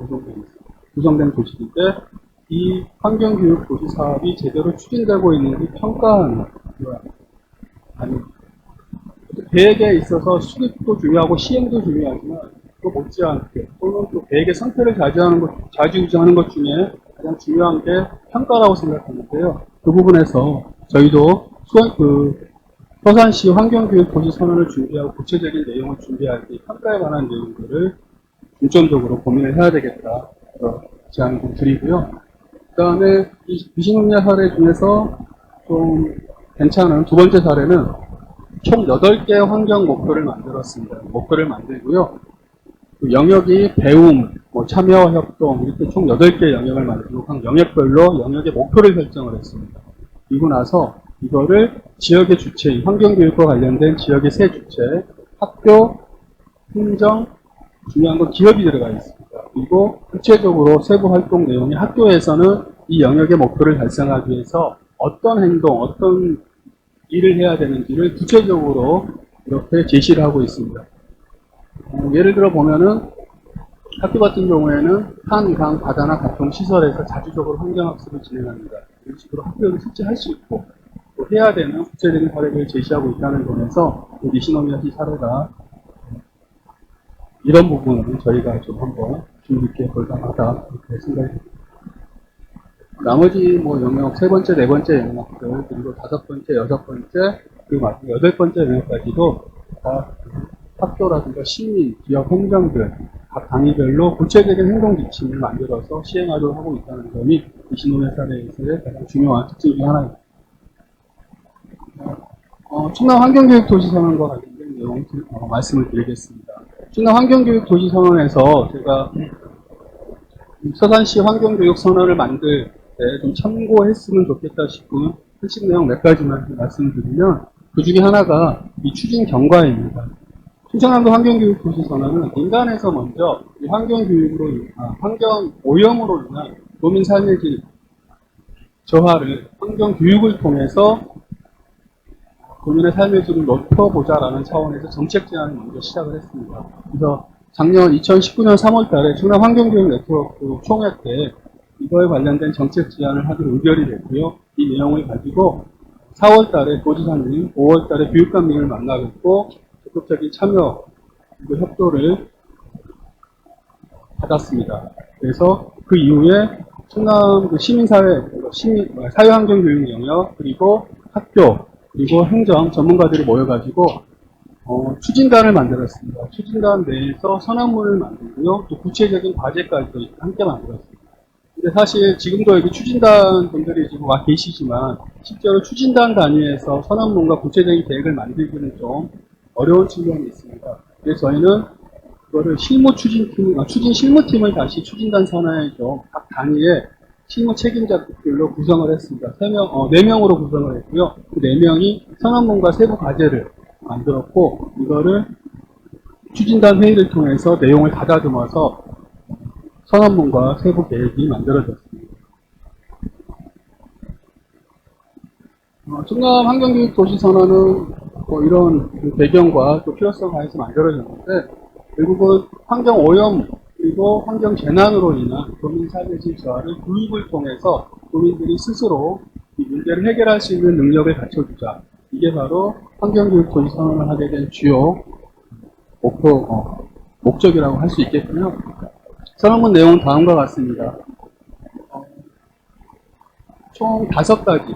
구성된 조직인데 이 환경교육 도시 사업이 제대로 추진되고 있는지 평가하는 계획에 있어서 수립도 중요하고 시행도 중요하지만 또 못지않게 또는 또 계획의 상태를 좌지우지하는 것 중에 가장 중요한 게 평가라고 생각하는데요. 그 부분에서 저희도 서산시 환경교육 도시 선언을 준비하고 구체적인 내용을 준비할 때 평가에 관한 내용들을 중점적으로 고민을 해야 되겠다. 제안을 좀 드리고요. 그 다음에 이 니시노미아 사례 중에서 좀 괜찮은 두 번째 사례는 총 8개의 환경 목표를 만들었습니다. 목표를 만들고요. 그 영역이 배움, 참여, 협동 이렇게 총 8개의 영역을 만들고 각 영역별로 영역의 목표를 설정을 했습니다. 그리고 나서 이거를 지역의 주체, 환경교육과 관련된 지역의 세 주체, 학교, 행정, 중요한 건 기업이 들어가 있습니다. 그리고 구체적으로 세부 활동 내용이 학교에서는 이 영역의 목표를 달성하기 위해서 어떤 행동, 어떤 일을 해야 되는지를 구체적으로 이렇게 제시를 하고 있습니다. 예를 들어 보면은 학교 같은 경우에는 산, 강, 바다나 같은 시설에서 자주적으로 환경학습을 진행합니다. 이런 식으로 학교를 실제 할 수 있고 또 해야 되는 구체적인 사례를 제시하고 있다는 점에서 니시노미아시 사례가 이런 부분을 저희가 좀 한번 주의 깊게 볼만하다 이렇게 생각이 듭니다. 나머지 영역 세 번째, 네 번째 영역들 그리고 다섯 번째, 여섯 번째 그리고 마지막 여덟 번째 영역까지도 다 학교라든가 시민, 지역 행정들 각 단위별로 구체적인 행동 지침을 만들어서 시행하도록 하고 있다는 점이 니시노미아 사례에서의 가장 중요한 특징 중 하나입니다. 충남 환경교육 도시선언과 관련된 내용 말씀을 드리겠습니다. 충남 환경교육 도시선언에서 제가 서산시 환경교육 선언을 만들 때 좀 참고했으면 좋겠다 싶은 핵심 내용 몇 가지만 말씀드리면 그 중에 하나가 이 추진 경과입니다. 충청남도 환경교육 도시선언은 민간에서 먼저 이 환경 오염으로 인한 도민 삶의 질 저하를 환경교육을 통해서 도민의 삶의 질을 높여보자라는 차원에서 정책 제안을 먼저 시작을 했습니다. 그래서 작년 2019년 3월 달에 충남 환경교육 네트워크 총회 때 이거에 관련된 정책 제안을 하기로 의결이 됐고요. 이 내용을 가지고 4월 달에 도지사님, 5월 달에 교육감님을 만나뵙고 적극적인 참여 그리고 협조를 받았습니다. 그래서 그 이후에 충남 시민사회, 사회환경교육 영역, 그리고 학교, 그리고 행정 전문가들이 모여가지고 추진단을 만들었습니다. 추진단 내에서 선언문을 만들고요. 또 구체적인 과제까지도 함께 만들었습니다. 근데 사실 지금도 여기 추진단 분들이 지금 와 계시지만 실제로 추진단 단위에서 선언문과 구체적인 계획을 만들기는 좀 어려운 측면이 있습니다. 그래서 저희는 그거를 추진 실무팀을 다시 추진단 산하에 좀 각 단위의 실무 책임자들로 구성을 했습니다. 4명으로 구성을 했고요. 그 4명이 선언문과 세부 과제를 만들었고, 이거를 추진단 회의를 통해서 내용을 가다듬어서 선언문과 세부 계획이 만들어졌습니다. 충남 환경교육 도시선언은 이런 배경과 또 필요성 하에서 만들어졌는데, 결국은 환경 오염 그리고 환경 재난으로 인한 도민 삶의 질 저하를 교육을 통해서 도민들이 스스로 이 문제를 해결할 수 있는 능력을 갖춰주자. 이게 바로 환경교육 도시선언을 하게 된 주요 목적이라고 할 수 있겠고요. 선언문 내용은 다음과 같습니다. 총 5가지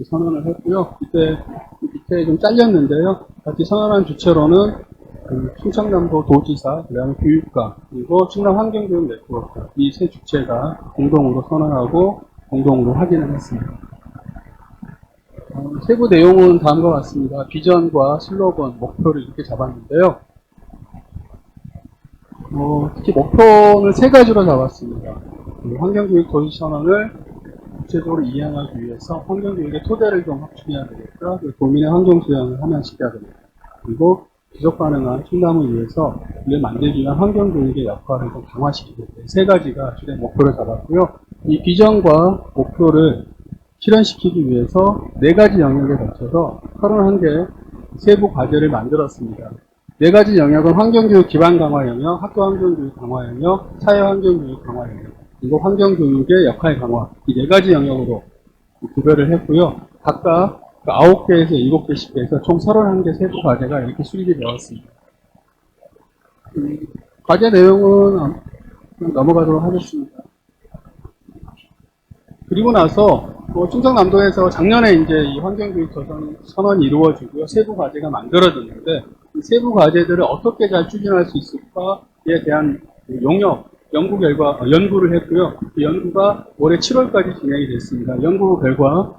선언을 했고요. 이때 밑에 좀 잘렸는데요. 같이 선언한 주체로는 충청남도 도지사, 그다음에 교육감, 그리고 충남 환경교육 네트워크 이 세 주체가 공동으로 선언하고 공동으로 확인을 했습니다. 세부 내용은 다음과 같습니다. 비전과 슬로건, 목표를 이렇게 잡았는데요. 특히 목표는 3가지로 잡았습니다. 환경교육 도시선언을 구체적으로 이행하기 위해서 환경교육의 토대를 좀 확충해야 되겠다. 도민의 환경수양을 함양시켜야 되겠다. 그리고 지속가능한 충남을 위해서 이를 만들기 위한 환경교육의 역할을 좀 강화시키겠다. 3가지가 주된 목표를 잡았고요. 이 비전과 목표를 실현시키기 위해서 4가지 영역에 걸쳐서 31개 세부 과제를 만들었습니다. 4가지 영역은 환경교육 기반 강화 영역, 학교 환경교육 강화 영역, 사회 환경교육 강화 영역, 그리고 환경교육의 역할 강화, 이 4가지 영역으로 구별을 했고요. 각각 9개에서 7개씩 해서 총 31개 세부 과제가 이렇게 수립이 되었습니다. 과제 내용은 넘어가도록 하겠습니다. 그리고 나서 충청남도에서 작년에 이제 이 환경교육 선언이 이루어지고요. 세부 과제가 만들어졌는데 이 세부 과제들을 어떻게 잘 추진할 수 있을까에 대한 연구 결과 연구를 했고요. 그 연구가 올해 7월까지 진행이 됐습니다. 연구 결과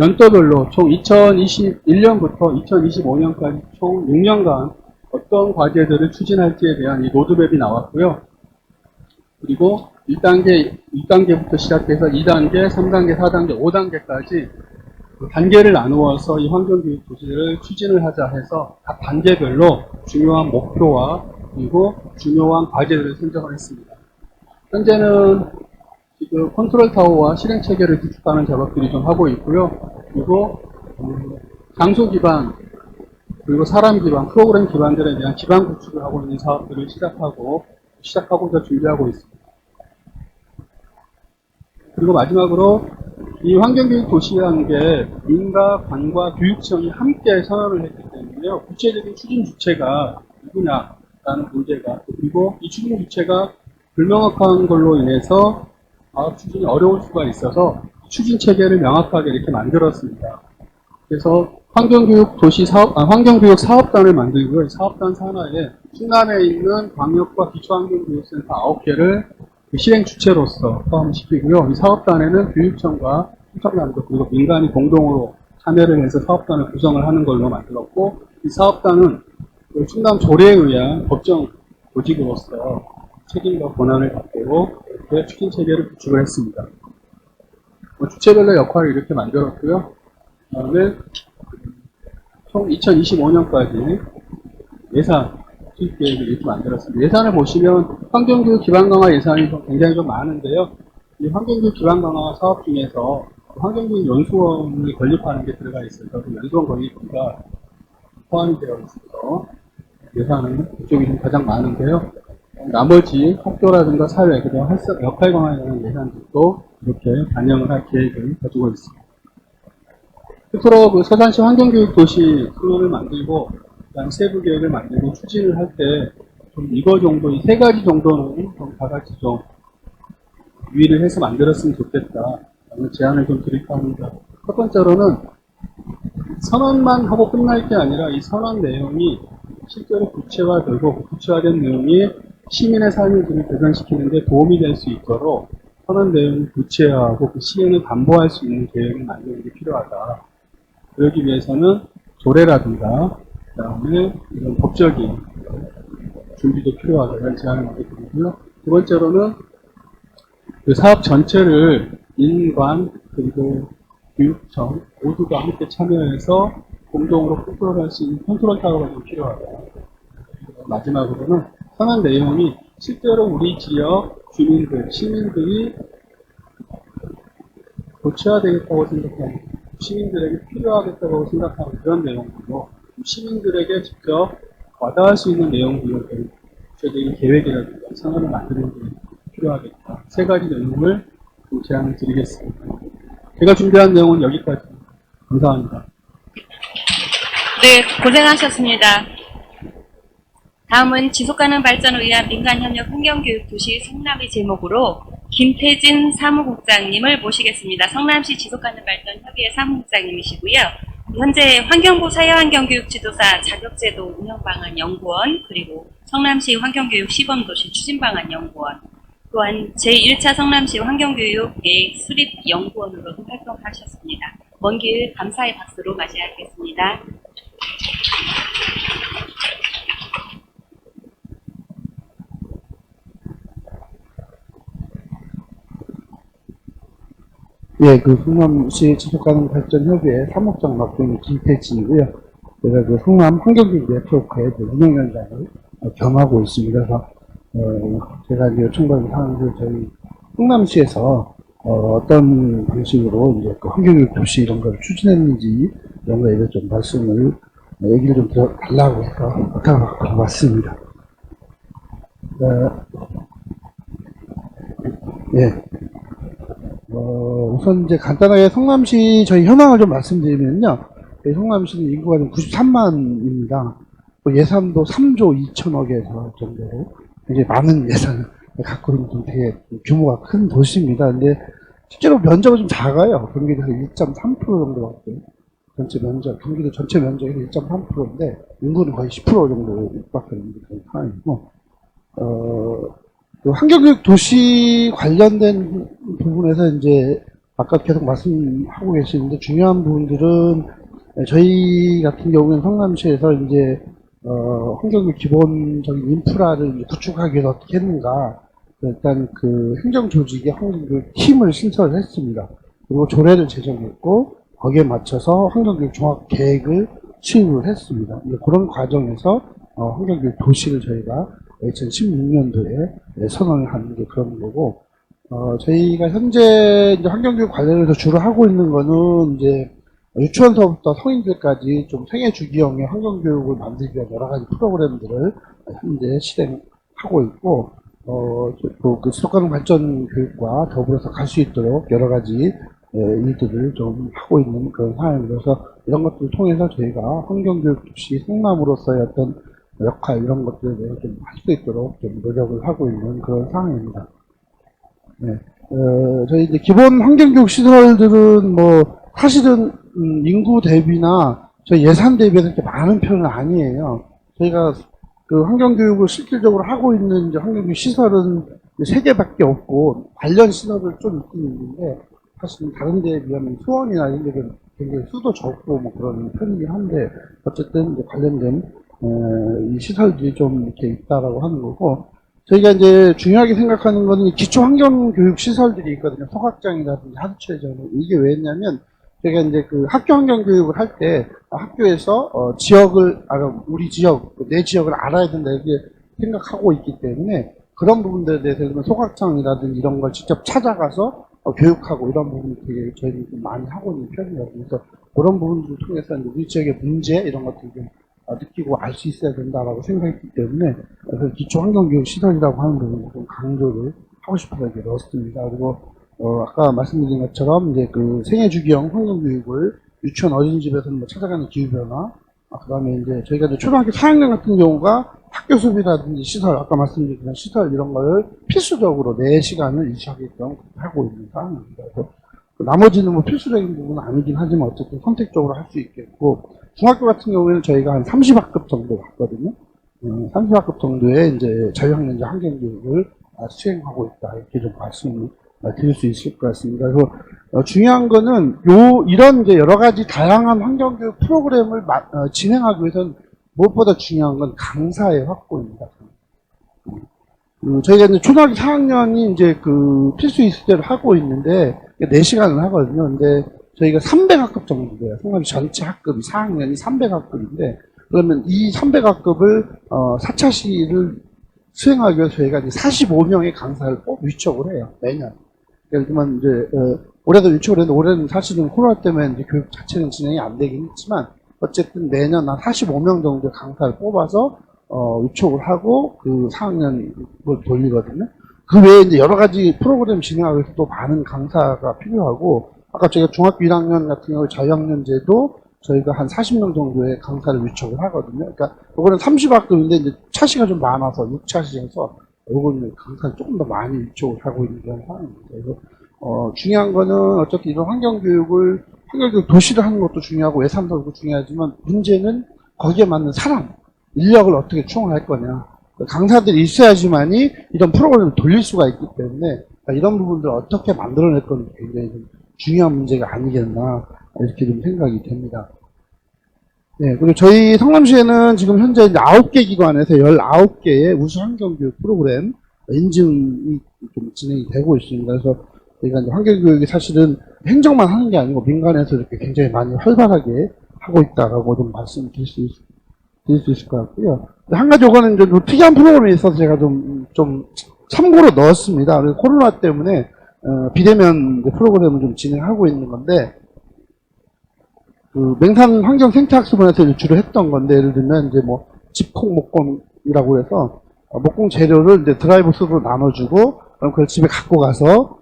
연도별로 총 2021년부터 2025년까지 총 6년간 어떤 과제들을 추진할지에 대한 이 로드맵이 나왔고요. 그리고 1단계부터 시작해서 2단계, 3단계, 4단계, 5단계까지 단계를 나누어서 이 환경교육 도시를 추진을 하자 해서 각 단계별로 중요한 목표와 그리고 중요한 과제들을 선정을 했습니다. 현재는 지금 컨트롤 타워와 실행 체계를 구축하는 작업들이 좀 하고 있고요. 그리고 장소 기반 그리고 사람 기반, 프로그램 기반들에 대한 기반 구축을 하고 있는 사업들을 시작하고자 준비하고 있습니다. 그리고 마지막으로 이 환경교육 도시라는 게 민과 관과 교육청이 함께 선언을 했기 때문에요. 구체적인 추진 주체가 누구냐라는 문제가, 그리고 이 추진 주체가 불명확한 걸로 인해서 추진이 어려울 수가 있어서 추진 체계를 명확하게 이렇게 만들었습니다. 그래서 환경교육 환경교육 사업단을 만들고요. 사업단 산하에 충남에 있는 광역과 기초환경교육센터 9개를 실행 주체로서 포함시키고요. 이 사업단에는 교육청과 충청남도 그리고 민간이 공동으로 참여를 해서 사업단을 구성을 하는 걸로 만들었고, 이 사업단은 충남 조례에 의한 법정 조직으로서 책임과 권한을 갖고 추진 체계를 구축을 했습니다. 주체별로 역할을 이렇게 만들었고요. 그다음에 총 2025년까지 예산 수입 계획을 이렇게 만들었습니다. 예산을 보시면 환경교육 기반 강화 예산이 굉장히 좀 많은데요. 이 환경교육 기반 강화 사업 중에서 환경교육 연수원을 건립하는 게 들어가 있어서 그 연수원 건립비가 포함이 되어 있어서 예산은 그쪽이 좀 가장 많은데요. 나머지 학교라든가 사회, 그리고 역할 강화에 대한 예산들도 이렇게 반영을 할 계획을 가지고 있습니다. 끝으로 서산시 환경교육 도시 플랜을 만들고 그다음 세부 계획을 만들고 추진을 할 때 좀 이거 정도, 이 3가지 정도는 좀 다 같이 좀 유의를 해서 만들었으면 좋겠다 라는 제안을 좀 드릴까 합니다. 첫 번째로는 선언만 하고 끝날 게 아니라 이 선언 내용이 실제로 구체화되고 그 구체화된 내용이 시민의 삶을 개선시키는 데 도움이 될 수 있도록 선언 내용을 구체화하고 그 시행을 담보할 수 있는 계획을 만드는 게 필요하다. 그러기 위해서는 조례라든가 그다음에 이런 법적인 준비도 필요하다. 이런 제안을 많이 드리고요. 두 번째로는 그 사업 전체를 민관 그리고 교육청 모두가 함께 참여해서 공동으로 컨트롤할 수 있는 컨트롤 타워가 좀 필요하다. 마지막으로는 선언 내용이 실제로 우리 지역 주민들, 시민들이 고쳐야되겠다고 생각하는, 시민들에게 필요하겠다고 생각하는 그런 내용들로 시민들에게 직접 와닿을 수 있는 내용들을 구체적인 계획이라든가 선언을 만드는 게 필요하겠다. 3가지 내용을 제안을 드리겠습니다. 제가 준비한 내용은 여기까지입니다. 감사합니다. 네, 고생하셨습니다. 다음은 지속가능 발전을 위한 민간협력 환경교육 도시 성남의 제목으로 김태진 사무국장님을 모시겠습니다. 성남시 지속가능 발전 협의회 사무국장님이시고요. 현재 환경부 사회환경교육 지도사 자격제도 운영방안 연구원, 그리고 성남시 환경교육 시범도시 추진방안 연구원, 또한 제1차 성남시 환경교육의 수립연구원으로도 활동하셨습니다. 먼 길 감사의 박수로 맞이하겠습니다. 예, 성남시 지속가능발전협의회 사무국장 맡고 있는 김태진이고요. 제가 성남 환경교육 네트워크의 운영위원장을 겸하고 있습니다. 그래서, 제가 이제 요청받은 사항을 저희 성남시에서, 어떤 방식으로 이제 환경교육 도시 이런 걸 추진했는지 이런 거에 대해서 좀 얘기를 좀 들어달라고 해서 부탁을 왔습니다. 예. 우선 이제 간단하게 성남시 저희 현황을 좀 말씀드리면요. 성남시는 인구가 좀 93만입니다. 예산도 3조 2천억에서 정도로 굉장히 많은 예산을 갖고 있는 좀 되게 규모가 큰 도시입니다. 근데 실제로 면적은 좀 작아요. 경기도에서 1.3% 정도밖에. 전체 면적, 경기도 전체 면적이 1.3%인데 인구는 거의 10% 정도 육박하는 그런 상황이고, 환경교육 도시 관련된 부분에서 이제 아까 계속 말씀하고 계시는데 중요한 부분들은 저희 같은 경우에는 성남시에서 이제 환경교육 기본적인 인프라를 이제 구축하기 위해서 어떻게 했는가, 일단 행정 조직에 환경교육 팀을 신설을 했습니다. 그리고 조례를 제정했고 거기에 맞춰서 환경교육 종합 계획을 수립을 했습니다. 이제 그런 과정에서 환경교육 도시를 저희가 2016년도에 선언을 하는 게 그런 거고, 저희가 현재 이제 환경교육 관련해서 주로 하고 있는 거는 이제 유치원서부터 성인들까지 좀 생애주기형의 환경교육을 만들기 위한 여러 가지 프로그램들을 현재 실행하고 있고, 지속가능 발전 교육과 더불어서 갈 수 있도록 여러 가지 일들을 좀 하고 있는 그런 상황입니다. 그래서 이런 것들을 통해서 저희가 환경교육 도시 성남으로서의 어떤 역할 이런 것들에 대해서 좀 할 수 있도록 좀 노력을 하고 있는 그런 상황입니다. 네. 저희 이제 기본 환경교육 시설들은 사실은 인구 대비나 저희 예산 대비해서 이렇게 많은 편은 아니에요. 저희가 환경교육을 실질적으로 하고 있는 이제 환경교육 시설은 3개밖에 없고 관련 시설을 좀 있긴 있는데 사실 다른 데에 비하면 수원이나 이런 데는 굉장히 수도 적고 그런 편이긴 한데 어쨌든 이제 관련된 이 시설들이 좀 이렇게 있다라고 하는 거고, 저희가 이제 중요하게 생각하는 거는 기초 환경 교육 시설들이 있거든요. 소각장이라든지 하드체전. 이게 왜냐면 저희가 이제 학교 환경 교육을 할 때 학교에서 지역을 우리 지역, 내 지역을 알아야 된다 이렇게 생각하고 있기 때문에 그런 부분들에 대해서 소각장이라든지 이런 걸 직접 찾아가서 교육하고 이런 부분을 되게 저희는 좀 많이 하고 있는 편이거든요. 그래서 그런 부분들을 통해서 이제 우리 지역의 문제 이런 것들을 좀 느끼고 알 수 있어야 된다라고 생각했기 때문에 그래서 기초 환경교육 시설이라고 하는 부분을 좀 강조를 하고 싶어서 이렇게 넣었습니다. 그리고 아까 말씀드린 것처럼 이제 생애주기형 환경교육을 유치원 어린이집에서 찾아가는 기후변화, 그다음에 이제 저희가 이제 초등학교 4학년 같은 경우가 학교 수비라든지 시설, 아까 말씀드린 그런 시설 이런 걸 필수적으로 4시간을 일시하게끔 하고 있는 상황입니다. 그래서 나머지는 필수적인 부분은 아니긴 하지만 어쨌든 선택적으로 할 수 있겠고, 중학교 같은 경우에는 저희가 한 30학급 정도 갔거든요. 30학급 정도의 이제 자유학년제 환경교육을 수행하고 있다. 이렇게 좀 말씀을 드릴 수 있을 것 같습니다. 그래서 중요한 거는 이런 이제 여러 가지 다양한 환경교육 프로그램을 진행하기 위해서는 무엇보다 중요한 건 강사의 확보입니다. 저희가 이제 초등학교 4학년이 이제 필수 이수제를 하고 있는데 4시간을 하거든요. 근데 저희가 300학급 정도 돼요. 성남시 전체 학급이 4학년이 300학급인데 그러면 이 300학급을 4차시를 수행하기 위해서 저희가 이제 45명의 강사를 꼭 위촉을 해요. 매년. 예를 들면 이제 올해도 위촉을 했는데 올해는 사실은 코로나 때문에 이제 교육 자체는 진행이 안 되긴 했지만 어쨌든 매년 한 45명 정도의 강사를 뽑아서 위촉을 하고 4학년을 돌리거든요. 그 외에 이제 여러 가지 프로그램 진행하기 위해서 또 많은 강사가 필요하고, 아까 저희가 중학교 1학년 같은 경우 자유학년제도 저희가 한 40명 정도의 강사를 위촉을 하거든요. 그러니까 이거는 30학급인데 이제 차시가 좀 많아서 6차시에서 요거는 강사를 조금 더 많이 이쪽으로 하고 있는 그런 상황입니다. 그래서 중요한 거는 어쨌든 이런 환경교육 도시를 하는 것도 중요하고 예산도 그렇고 중요하지만 문제는 거기에 맞는 사람, 인력을 어떻게 충원할 거냐. 강사들이 있어야지만이 이런 프로그램을 돌릴 수가 있기 때문에 이런 부분들을 어떻게 만들어낼 건 굉장히 좀 중요한 문제가 아니겠나 이렇게 좀 생각이 됩니다. 네, 그리고 저희 성남시에는 지금 현재 이제 9개 기관에서 19개의 우수 환경교육 프로그램 인증이 좀 진행이 되고 있습니다. 그래서 저희가 이제 환경교육이 사실은 행정만 하는 게 아니고 민간에서 이렇게 굉장히 많이 활발하게 하고 있다라고 좀 말씀드릴 수 있을 것 같고요. 한 가지 요거는 좀 특이한 프로그램이 있어서 제가 좀 참고로 넣었습니다. 그래서 코로나 때문에 비대면 프로그램을 좀 진행하고 있는 건데, 그 맹산 환경생태학습원에서 주로 했던 건데, 예를 들면 이제 뭐 집콕 목공이라고 해서 목공 재료를 이제 드라이브 스루로 나눠주고, 그럼 그걸 집에 갖고 가서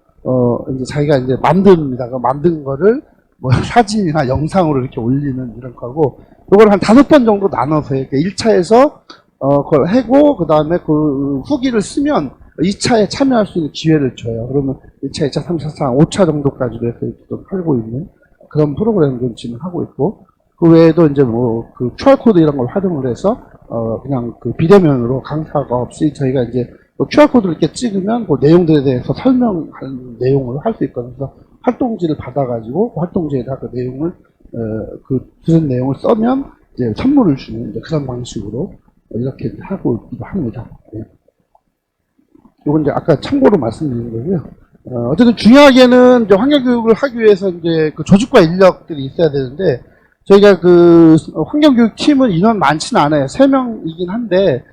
이제 자기가 이제 만듭니다. 그 만든 거를 뭐 사진이나 영상으로 이렇게 올리는 이런 거고, 이걸 한 5번 정도 나눠서 이렇게 1차에서 그걸 해고, 그 다음에 그 후기를 쓰면 2차에 참여할 수 있는 기회를 줘요. 그러면 1차, 2차, 3차, 4차, 5차 정도까지도 해서 이렇게 좀 하고 있는 그런 프로그램을 좀 진행하고 있고, 그 외에도 이제 뭐 그 QR코드 이런 걸 활용을 해서 그냥 그 비대면으로 강사가 없이 저희가 이제 QR코드를 이렇게 찍으면 그 내용들에 대해서 설명하는 내용을 할 수 있거든요. 그래서 활동지를 받아가지고 그 활동지에다 그 내용을 그 들은 내용을 써면 이제 선물을 주는 이제 그런 방식으로 이렇게 하고 있기도 합니다. 네. 이건 이제 아까 참고로 말씀드린 거고요. 어쨌든 중요하게는 이제 환경교육을 하기 위해서 이제 그 조직과 인력들이 있어야 되는데, 저희가 그 환경교육 팀은 인원 많지는 않아요. 3명이긴 한데,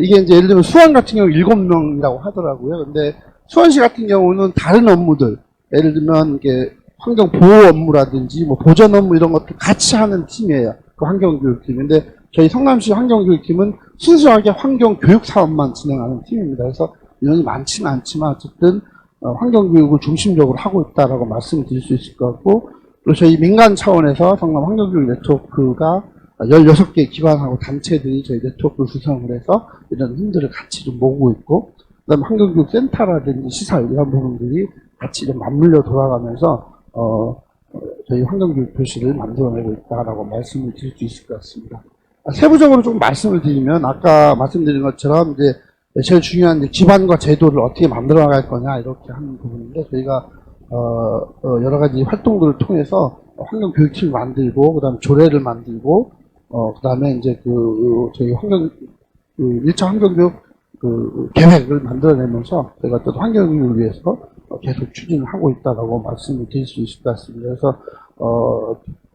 이게 이제 예를 들면 수원 같은 경우 7명이라고 하더라고요. 근데 수원시 같은 경우는 다른 업무들, 예를 들면 이게 환경 보호 업무라든지 뭐 보전 업무 이런 것도 같이 하는 팀이에요. 그 환경교육팀. 근데 저희 성남시 환경교육팀은 순수하게 환경교육 사업만 진행하는 팀입니다. 그래서 인원이 많지는 않지만 어쨌든 환경교육을 중심적으로 하고 있다라고 말씀드릴 수 있을 것 같고, 그리고 저희 민간 차원에서 성남 환경교육 네트워크가 16개 기관하고 단체들이 저희 네트워크를 구성을 해서 이런 힘들을 같이 좀 모으고 있고, 그 다음에 환경교육 센터라든지 시설 이런 부분들이 같이 좀 맞물려 돌아가면서 저희 환경교육 도시를 만들어내고 있다라고 말씀을 드릴 수 있을 것 같습니다. 세부적으로 좀 말씀을 드리면, 아까 말씀드린 것처럼 이제 제일 중요한 이제 기반과 제도를 어떻게 만들어 나갈 거냐 이렇게 하는 부분인데, 저희가 여러 가지 활동들을 통해서 환경교육팀을 만들고, 그 다음에 조례를 만들고, 그 다음에 이제 저희 1차 환경교육 계획을 만들어내면서 저희가 또 환경교육을 위해서 계속 추진을 하고 있다라고 말씀을 드릴 수 있을 것 같습니다. 그래서,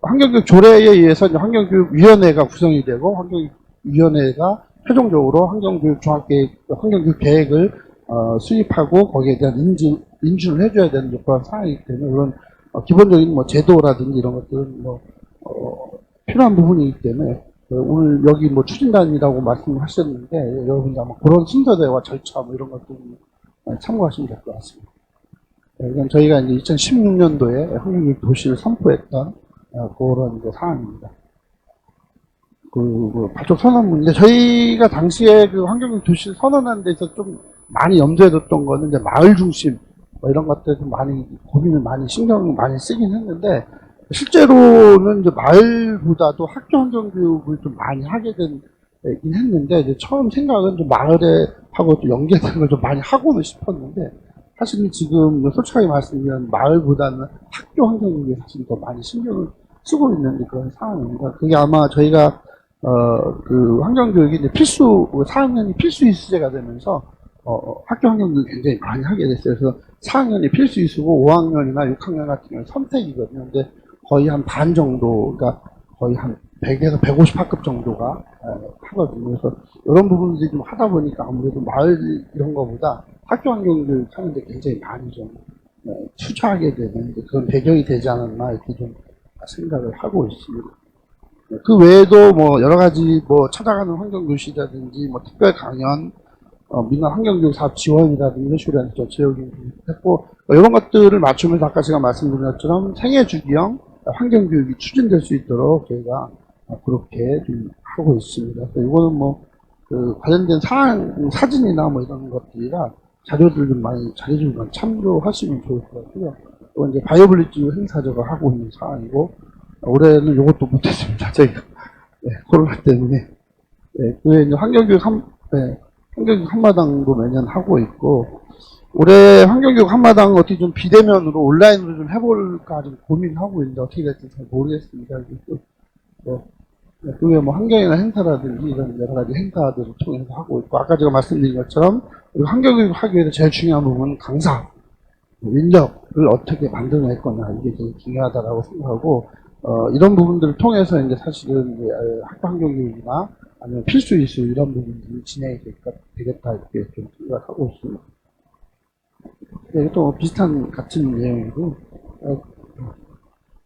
환경교육 조례에 의해서 이제 환경교육위원회가 구성이 되고, 환경위원회가 최종적으로 환경교육 종합계획, 환경교육 계획을 수립하고 거기에 대한 인준을 해줘야 되는 그런 상황이기 때문에, 그런 기본적인 뭐 제도라든지 이런 것들은 뭐 필요한 부분이기 때문에 오늘 여기 뭐 추진단이라고 말씀하셨는데, 여러분이 아마 그런 순서대와 절차 뭐 이런 것들 참고하시면 될 것 같습니다. 이건 저희가 이제 2016년도에 환경교육 도시를 선포했던 그런 이제 사안입니다. 발족 선언문인데, 저희가 당시에 그 환경교육 도시를 선언한 데서 좀 많이 염두에 뒀던 거는 이제 마을 중심 뭐 이런 것들 좀 많이 고민을 많이 신경 많이 쓰긴 했는데, 실제로는 이제 마을보다도 학교 환경교육을 좀 많이 하게 되긴 했는데, 이제 처음 생각은 좀 마을에 하고 좀 연계되는 걸 좀 많이 하고는 싶었는데, 사실은 지금 솔직하게 말씀드리면 마을보다는 학교 환경교육에 사실 더 많이 신경을 쓰고 있는 그런 상황입니다. 그게 아마 저희가 그 환경교육이 이제 4학년이 필수 이수제가 되면서 학교 환경교육을 굉장히 많이 하게 됐어요. 그래서 4학년이 필수 이수고 5학년이나 6학년 같은 경우는 선택이거든요. 근데 거의 한 반 정도, 그러니까 거의 한 100에서 150학급 정도가 하거든요. 그래서 이런 부분들이 좀 하다 보니까 아무래도 마을 이런 거보다 학교 환경교육 하는데 굉장히 많이 좀 투자하게 되는 그런 배경이 되지 않았나 이렇게 좀 생각을 하고 있습니다. 그 외에도 뭐 여러 가지 뭐 찾아가는 환경교실이라든지 뭐 특별 강연, 민간 환경교육 사업 지원이라든지 이런 식으로 해서 지역이 했고, 이런 것들을 맞추면서 아까 제가 말씀드린 것처럼 생애주기형 환경교육이 추진될 수 있도록 저희가 그렇게 좀 하고 있습니다. 그래서 이거는 뭐 그 관련된 사항, 사진이나 뭐 이런 것들이나 자료들 좀 많이, 자료들 좀 참조하시면 좋을 것 같고요. 또 이제 바이오블리지 행사 제가 하고 있는 사항이고, 올해는 이것도 못했습니다. 저희가. 네, 코로나 때문에. 네, 그 외에 이제 환경교육 한마당도 매년 하고 있고, 올해 환경교육 한마당 어떻게 좀 비대면으로 온라인으로 좀 해볼까 좀 고민하고 있는데 어떻게 될지 잘 모르겠습니다. 그 외에 뭐 환경이나 행사라든지 이런 여러 가지 행사들을 통해서 하고 있고, 아까 제가 말씀드린 것처럼 환경교육 하기 위해서 제일 중요한 부분은 강사, 인력을 어떻게 만들어낼 거냐, 이게 제일 중요하다라고 생각하고, 이런 부분들을 통해서 이제 사실은 이제 학교 환경교육이나 아니면 필수 이수 이런 부분들이 진행이 되겠다 이렇게 좀 생각하고 있습니다. 네, 또 비슷한 같은 내용이고,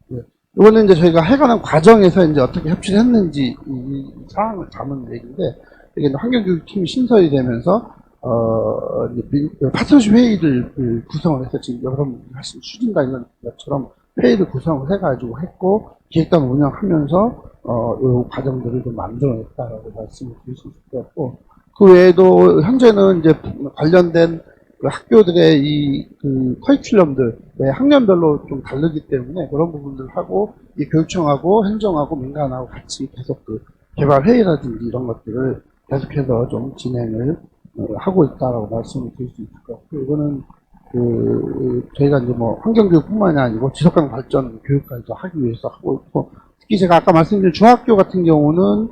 네. 이거는 이제 저희가 해가는 과정에서 이제 어떻게 협치를 했는지 이 사항을 담은 얘기인데, 이게 환경교육팀이 신설이 되면서 파트너십 회의를 구성을 해서 지금 여러분들이 하신 추진다 이런 것처럼 회의를 구성을 해가지고 했고 기획단 운영하면서 이 과정들을 좀 만들어냈다라고 말씀을 드릴 수 있을 것 같고, 그 외에도 현재는 이제 관련된 그 학교들의 그 커리큘럼들 학년별로 좀 다르기 때문에 그런 부분들 하고 이 교육청하고 행정하고 민간하고 같이 계속 그 개발 회의라든지 이런 것들을 계속해서 좀 진행을 하고 있다라고 말씀을 드릴 수 있을 것 같고, 이거는 저희가 이제 뭐 환경교육뿐만이 아니고 지속가능 발전 교육까지도 하기 위해서 하고 있고, 특히 제가 아까 말씀드린 중학교 같은 경우는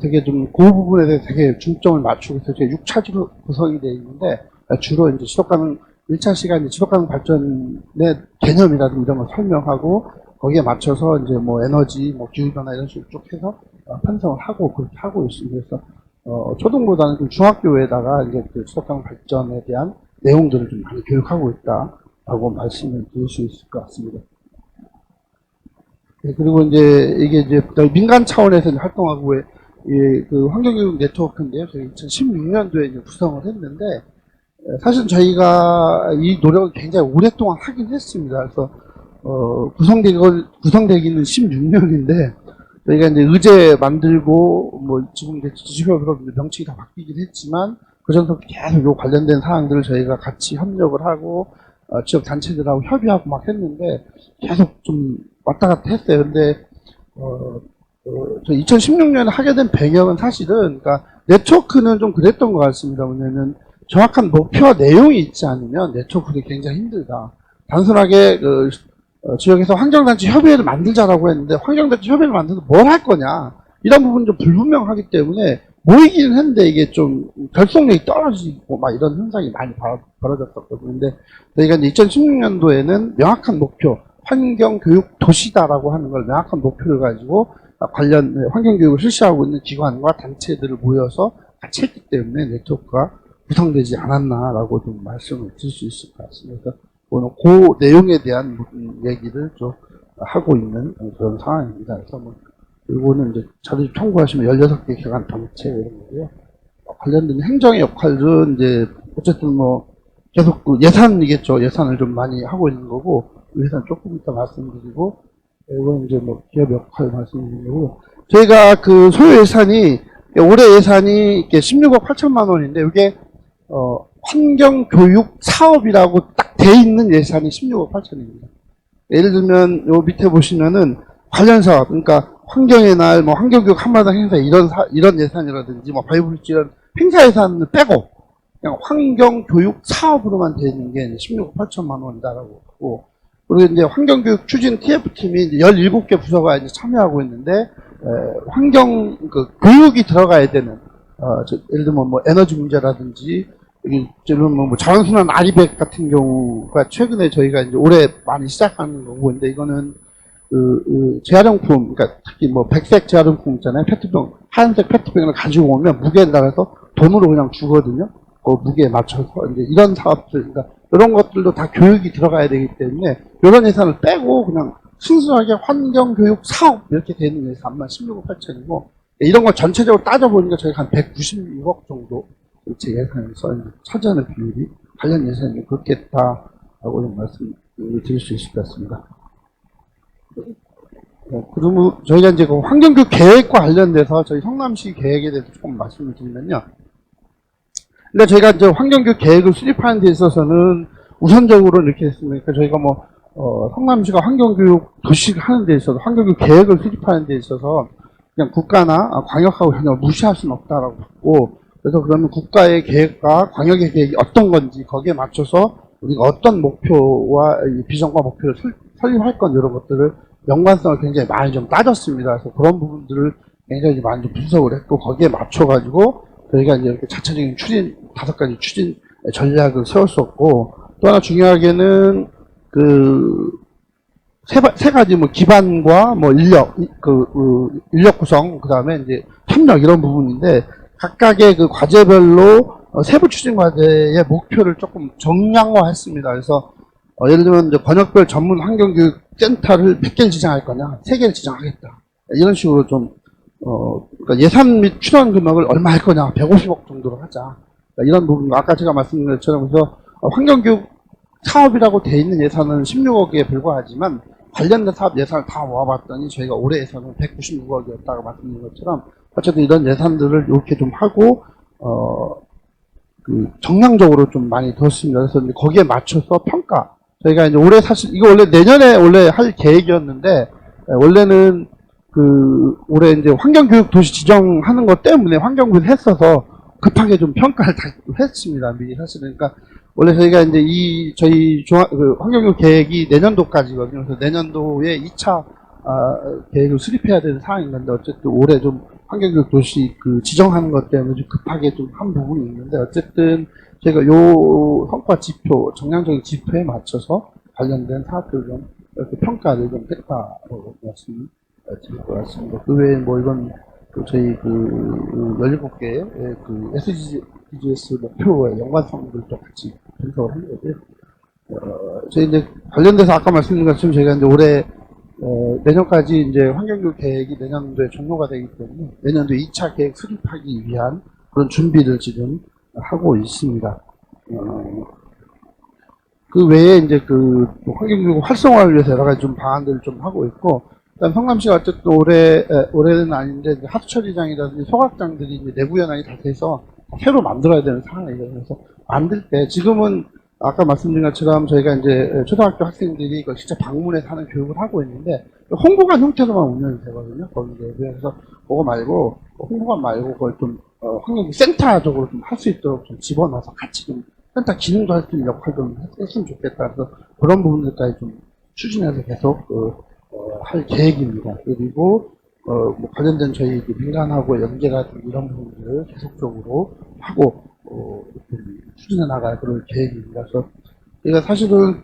되게 좀 그 부분에 대해서 되게 중점을 맞추고 있어서 6차지로 구성이 되어 있는데, 주로 이제 지속가능 1차 시간에 지속가능 발전의 개념이라든지 이런 걸 설명하고 거기에 맞춰서 이제 뭐 에너지, 뭐 기후변화 이런 식으로 쭉 해서 편성을 하고 그렇게 하고 있습니다. 그래서 초등보다는 좀 중학교에다가 이제 그 지속가능 발전에 대한 내용들을 좀 많이 교육하고 있다라고 말씀을 드릴 수 있을 것 같습니다. 네, 그리고 이제 이게 이제 민간 차원에서 활동하고 그 환경교육 네트워크인데요. 저희 2016년도에 이제 구성을 했는데, 사실 저희가 이 노력을 굉장히 오랫동안 하긴 했습니다. 그래서 구성되기는 16년인데 저희가 이제 의제 만들고 뭐 지금 이제 지지협으로 명칭이 다 바뀌긴 했지만 그 전부터 계속 요 관련된 사항들을 저희가 같이 협력을 하고 지역 단체들하고 협의하고 막 했는데 계속 좀 왔다 갔다 했어요. 근데 저 2016년에 하게 된 배경은 사실은 그러니까 네트워크는 좀 그랬던 것 같습니다. 왜냐면 정확한 목표와 내용이 있지 않으면 네트워크가 굉장히 힘들다. 단순하게 지역에서 환경단체 협의회를 만들자라고 했는데 환경단체 협의회를 만들어서 뭘 할 거냐 이런 부분이 좀 불분명하기 때문에 모이기는 했는데 이게 좀 결속력이 떨어지고 막 이런 현상이 많이 벌어졌었거든요. 근데 저희가 이제 2016년도에는 명확한 목표, 환경교육 도시다라고 하는 걸 명확한 목표를 가지고 관련 환경교육을 실시하고 있는 기관과 단체들을 모여서 같이 했기 때문에 네트워크가 구성되지 않았나라고 좀 말씀을 드릴 수 있을 것 같습니다. 오늘 그 내용에 대한 얘기를 좀 하고 있는 그런 상황입니다. 그래서 뭐 이거는 이제 자료 참고하시면 16개 기관 단체 이런 거고요. 관련된 행정의 역할은 이제 어쨌든 뭐 계속 그 예산이겠죠. 예산을 좀 많이 하고 있는 거고 예산 조금 이따 말씀드리고, 이건 이제 뭐 기업 역할 말씀드리고, 저희가 그 소요 예산이 올해 예산이 16억 8천만 원인데 이게 환경교육 사업이라고 딱 돼 있는 예산이 16억 8천입니다. 예를 들면 요 밑에 보시면은 관련 사업, 그러니까 환경의 날, 뭐 환경교육 한마당 행사 이런 예산이라든지 뭐 바이오블리지 이런 행사 예산을 빼고 그냥 환경교육 사업으로만 돼 있는 게 16억 8천만 원이다라고 하고, 그리고 이제 환경교육 추진 TF팀이 이제 17개 부서가 이제 참여하고 있는데 환경 교육이 들어가야 되는 예를 들면 뭐 에너지 문제라든지 뭐 자연순환 아리백 같은 경우가 최근에 저희가 이제 올해 많이 시작하는 거고, 근데 이거는 재활용품, 그러니까 특히 뭐 백색 재활용품 있잖아요. 페트병, 하얀색 페트병을 가지고 오면 무게에 따라서 돈으로 그냥 주거든요. 그 무게에 맞춰서 이제 이런 사업들, 그러니까 이런 것들도 다 교육이 들어가야 되기 때문에 이런 예산을 빼고 그냥 순수하게 환경교육 사업 이렇게 되는 예산만 16억 8천이고, 이런 걸 전체적으로 따져보니까 저희가 한 196억 정도 제 예산에서 차지하는 비율이 관련 예산이 그렇겠다라고 좀 말씀을 드릴 수 있을 것 같습니다. 그러면 저희가 이제 그 환경교육 계획과 관련돼서 저희 성남시 계획에 대해서 조금 말씀을 드리면요. 근데 저희가 이제 환경교육 계획을 수립하는 데 있어서는 우선적으로 이렇게 했습니다. 저희가 뭐, 성남시가 환경교육 도시 하는 데 있어서 환경교육 계획을 수립하는 데 있어서 그냥 국가나 광역하고 전혀 무시할 수는 없다라고 봤고, 그래서 그러면 국가의 계획과 광역의 계획이 어떤 건지 거기에 맞춰서 우리가 어떤 목표와 비전과 목표를 설립할 건 이런 것들을 연관성을 굉장히 많이 좀 따졌습니다. 그래서 그런 부분들을 굉장히 많이 좀 분석을 했고 거기에 맞춰가지고 저희가 이제 이렇게 자체적인 추진 5가지 추진 전략을 세웠었고 또 하나 중요하게는 그 세 가지 뭐 기반과 뭐 인력 인력 구성 그다음에 이제 협력 이런 부분인데 각각의 그 과제별로 세부 추진 과제의 목표를 조금 정량화했습니다. 그래서 예를 들면 이제 권역별 전문 환경교육 센터를 100개를 지정할 거냐, 3개를 지정하겠다. 이런 식으로 좀 그러니까 예산 및 출원 금액을 얼마 할 거냐, 150억 정도로 하자. 그러니까 이런 부분, 아까 제가 말씀드린 것처럼 그래서 환경교육 사업이라고 돼 있는 예산은 16억에 불과하지만 관련된 사업 예산을 다 모아봤더니 저희가 올해 예산은 196억이었다고 말씀드린 것처럼 어쨌든 이런 예산들을 이렇게 좀 하고 그 정량적으로 좀 많이 뒀습니다. 그래서 이제 거기에 맞춰서 평가. 저희가 이제 올해 사실 이거 원래 내년에 원래 할 계획이었는데 원래는 그 올해 이제 환경교육 도시 지정하는 것 때문에 환경부에서 했어서 급하게 좀 평가를 다 했습니다. 미리 사실은. 그러니까 원래 저희가 이제 저희 환경교육 계획이 내년도까지거든요. 그래서 내년도에 2차 계획을 수립해야 되는 상황인 건데 어쨌든 올해 좀 환경교육 도시 그 지정하는 것 때문에 좀 급하게 좀 한 부분이 있는데 어쨌든 제가 요 성과 지표, 정량적인 지표에 맞춰서 관련된 사업들 좀 이렇게 평가를 좀 했다고 말씀드릴 것 같습니다. 그 외에 뭐 이건 저희 그 17개의 그 SDGs 목표의 연관성들도 같이 분석을 한 거고요. 저희 이제 관련돼서 아까 말씀드린 것처럼 저희가 이제 올해 내년까지 이제 환경교육 계획이 내년도에 종료가 되기 때문에 내년도에 2차 계획 수립하기 위한 그런 준비를 지금 하고 있습니다. 그 외에 이제 그 환경교육 활성화를 위해서 여러 가지 좀 방안들을 좀 하고 있고, 일단 성남시가 어쨌든 올해는 아닌데 이제 하수처리장이라든지 소각장들이 이제 내부 연항이 다 돼서 새로 만들어야 되는 상황이거든요. 그래서 만들 때 지금은 아까 말씀드린 것처럼 저희가 이제 초등학교 학생들이 이걸 직접 방문해서 하는 교육을 하고 있는데 홍보관 형태로만 운영이 되거든요. 거기에. 그래서 그거 말고 홍보관 말고 그걸 좀 환경교육 센터적으로 좀 할 수 있도록 좀 집어넣어서 같이 좀 센터 기능도 할 수 있는 역할 좀 했으면 좋겠다. 그래서 그런 부분들까지 좀 추진해서 계속 할 계획입니다. 그리고 뭐 관련된 저희 민간하고 연계라든 이런 부분들을 계속적으로 하고 추진해 나갈 그런 계획입니다. 그래서 저희가 사실은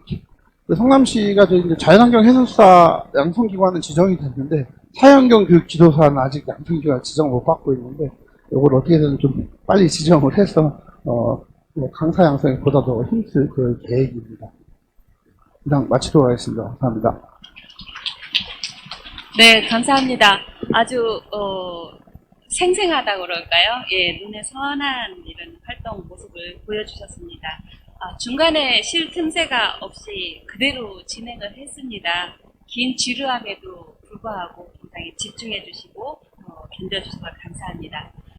성남시가 저희 이제 자연환경 해설사 양성기관은 지정이 됐는데 사회환경 교육 지도사는 아직 양성기관 지정을 못 받고 있는데 이걸 어떻게든 좀 빨리 지정을 해서 강사 양성에 보다 더 힘쓸 그런 계획입니다. 이상 마치도록 하겠습니다. 감사합니다. 네, 감사합니다. 아주 생생하다고 그럴까요? 예, 눈에 선한 이런 활동 모습을 보여주셨습니다. 중간에 쉴 틈새가 없이 그대로 진행을 했습니다. 긴 지루함에도 불구하고 굉장히 집중해 주시고 견뎌 주셔서 감사합니다.